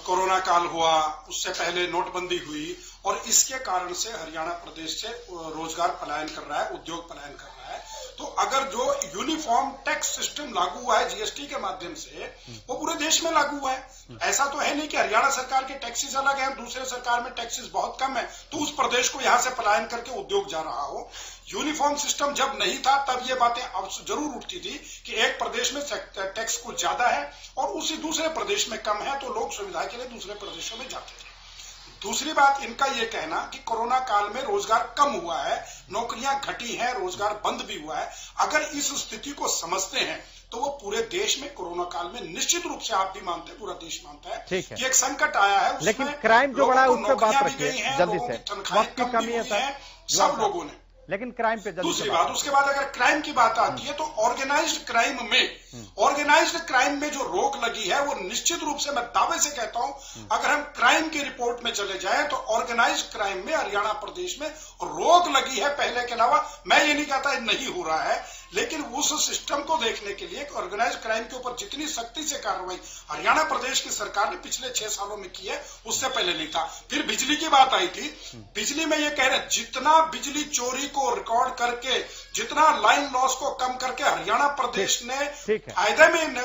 कोरोना काल हुआ, उससे पहले नोटबंदी हुई, और इसके कारण से हरियाणा प्रदेश से रोजगार पलायन कर रहा है, उद्योग पलायन कर रहा है। तो अगर जो यूनिफॉर्म टैक्स सिस्टम लागू हुआ है जीएसटी के माध्यम से, वो पूरे देश में लागू हुआ है। ऐसा तो है नहीं कि हरियाणा सरकार के टैक्सेस अलग हैं, दूसरे सरकार में टैक्सेस बहुत कम है, तो उस प्रदेश को यहां से पलायन करके उद्योग जा रहा हो। यूनिफॉर्म सिस्टम जब नहीं था तब ये बातें जरूर उठती थी कि एक प्रदेश में टैक्स कुछ ज्यादा है और उसी दूसरे प्रदेश में कम है, तो लोग सुविधा के लिए दूसरे प्रदेशों में जाते थे। दूसरी बात इनका ये कहना कि कोरोना काल में रोजगार कम हुआ है, नौकरियां घटी हैं, रोजगार बंद भी हुआ है। अगर इस स्थिति को समझते हैं तो वो पूरे देश में कोरोना काल में निश्चित रूप से आप भी मानते हैं, पूरा देश मानता है कि एक संकट आया है। लेकिन क्राइम जो बढ़ा है उस पर बात रखिए जल्दी से, वक्त की कमी है सर, सब लोगों ने। लेकिन क्राइम पे जल्दी दूसरी बात, उसके बाद अगर क्राइम की बात आती है तो ऑर्गेनाइज्ड क्राइम में जो रोक लगी है वो निश्चित रूप से मैं दावे से कहता हूं, अगर हम क्राइम की रिपोर्ट में चले जाएं तो ऑर्गेनाइज्ड क्राइम में हरियाणा प्रदेश में रोक लगी है पहले के अलावा। मैं ये नहीं कहता नहीं हो रहा है, लेकिन उस सिस्टम को देखने के लिए ऑर्गेनाइज्ड क्राइम के ऊपर जितनी सख्ती से कार्रवाई हरियाणा प्रदेश की सरकार ने पिछले 6 सालों में की है उससे पहले नहीं था। फिर बिजली की बात आई थी, बिजली में ये कह रहे जितना बिजली चोरी को रिकॉर्ड करके, जितना लाइन लॉस को कम करके हरियाणा प्रदेश ने फायदे में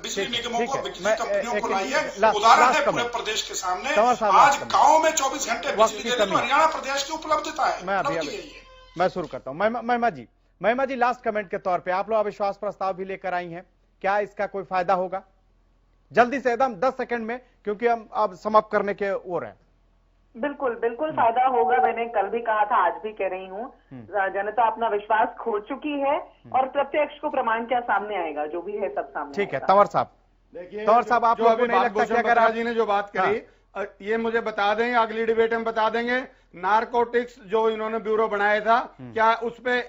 बिजली निगमों को, बिजली कंपनियों को लाई है। उदाहरण है पूरे प्रदेश के सामने, आज गाँव में 24 घंटे बिजली दे रही है, हरियाणा प्रदेश की उपलब्धता है। मैं शुरू करता हूँ। महिमा जी, लास्ट कमेंट के तौर पे आप लोग अविश्वास प्रस्ताव भी लेकर आई हैं, क्या इसका कोई फायदा होगा? जल्दी से, एकदम 10 सेकंड में, क्योंकि हम अब समाप्त करने के ओर हैं। बिल्कुल बिल्कुल फायदा होगा। मैंने कल भी कहा था, आज भी कह रही हूँ, जनता अपना विश्वास खो चुकी है और प्रत्यक्ष को प्रमाण क्या सामने आएगा, जो भी है सब सामने। ठीक है, तंवर साहब, आप लोगों को नहीं लगता कि अगर आप जी ने जो बात करी ये मुझे बता दें, अगली डिबेट में बता देंगे, नारकोटिक्स जो इन्होंने ब्यूरो बनाया था, क्या उस पे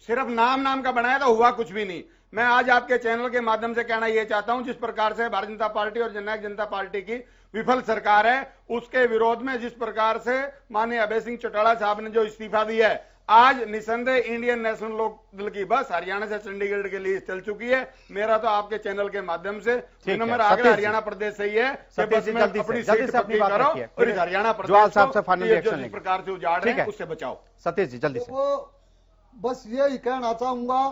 सिर्फ नाम का बनाया था, हुआ कुछ भी नहीं। मैं आज आपके चैनल के माध्यम से कहना यह चाहता हूं, जिस प्रकार से भारतीय जनता पार्टी और जननायक जनता पार्टी की विफल सरकार है, उसके विरोध में जिस प्रकार से माननीय अभय सिंह चौटाला साहब ने जो इस्तीफा दिया है, आज निसंदेह इंडियन नेशनल लोक दल की बस हरियाणा से चंडीगढ़ के लिए चल चुकी है। मेरा तो आपके चैनल के माध्यम से नंबर आगे हरियाणा प्रदेश से ही है कि बस में अपनी सीट पक्की करो और इस हरियाणा प्रदेश को जिस प्रकार से उजाड़ रहे हैं उससे बचाओ। सतीश जी जल्दी से। बस यही कहना चाहूंगा,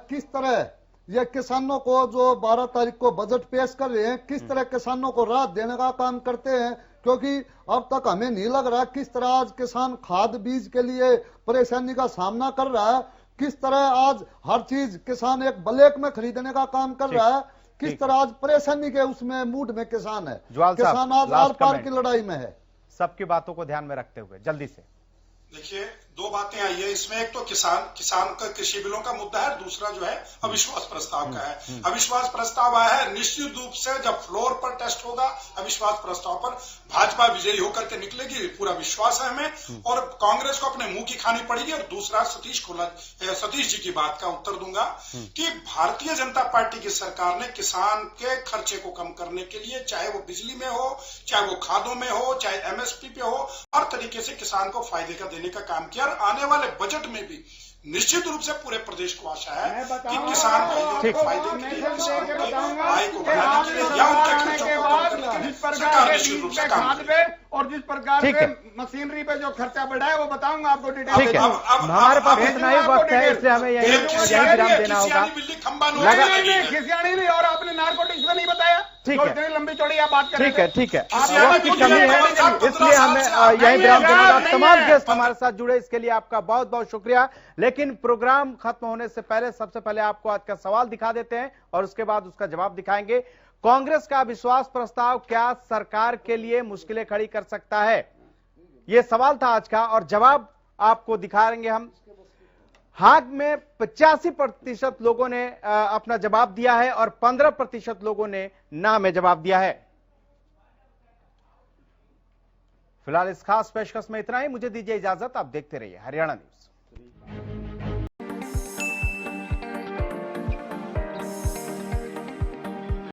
किस तरह ये किसानों को जो 12 तारीख को बजट पेश कर रहे हैं, किस तरह किसानों को राहत देने का काम करते हैं, क्योंकि अब तक हमें नहीं लग रहा किस तरह आज किसान खाद बीज के लिए परेशानी का सामना कर रहा है, किस तरह आज हर चीज किसान एक ब्लैक में खरीदने का काम कर रहा है, किस तरह आज परेशानी के उसमें मूड में किसान है, किसान आज आर पार की लड़ाई में है। सबकी बातों को ध्यान में रखते हुए जल्दी से देखिए, 2 बातें आई है इसमें। एक तो किसान का कृषि बिलों का मुद्दा है, दूसरा जो है अविश्वास प्रस्ताव का है। अविश्वास प्रस्ताव आया है, निश्चित रूप से जब फ्लोर पर टेस्ट होगा अविश्वास प्रस्ताव पर भाजपा विजयी होकर के निकलेगी, पूरा विश्वास है हमें। और कांग्रेस को अपने मुंह की खानी पड़ेगी। और दूसरा, सतीश जी की बात का उत्तर दूंगा कि भारतीय जनता पार्टी की सरकार ने किसान के खर्चे को कम करने के लिए, चाहे वो बिजली में हो, चाहे वो खादों में हो, चाहे एमएसपी पे हो, हर तरीके से किसान को फायदे का देने का काम किया। और आने वाले बजट में भी निश्चित रूप से पूरे प्रदेश को आशा है कि किसान भाइयों को फायदे के लिए, किसान की आय को बढ़ाने के लिए या उनके खर्चों को कम करने के लिए सरकार निश्चित रूप से काम करेगी। और जिस प्रकार से मशीनरी पे जो खर्चा बढ़ा है वो बताऊंगा आपको डिटेल। ठीक है, हमारे पास इतना ही वक्त है, इसलिए हमें यही विराम देना होगा। खिसियानी नहीं, और आपने नारकोटिक्स में नहीं बताया। ठीक है, लंबी चौड़ी आप बात करें। ठीक है, वक्त की कमी है, इसलिए हमें यही विराम देना होगा। तमाम गेस्ट हमारे साथ जुड़े, इसके लिए आपका बहुत बहुत शुक्रिया। लेकिन प्रोग्राम खत्म होने से पहले सबसे पहले आपको आज का सवाल दिखा देते हैं और उसके बाद उसका जवाब दिखाएंगे। कांग्रेस का विश्वास प्रस्ताव क्या सरकार के लिए मुश्किलें खड़ी कर सकता है? यह सवाल था आज का और जवाब आपको दिखाएंगे हम। हाँ में 85% लोगों ने अपना जवाब दिया है और 15% लोगों ने ना में जवाब दिया है। फिलहाल इस खास पेशकश में इतना ही, मुझे दीजिए इजाजत। आप देखते रहिए हरियाणा न्यूज।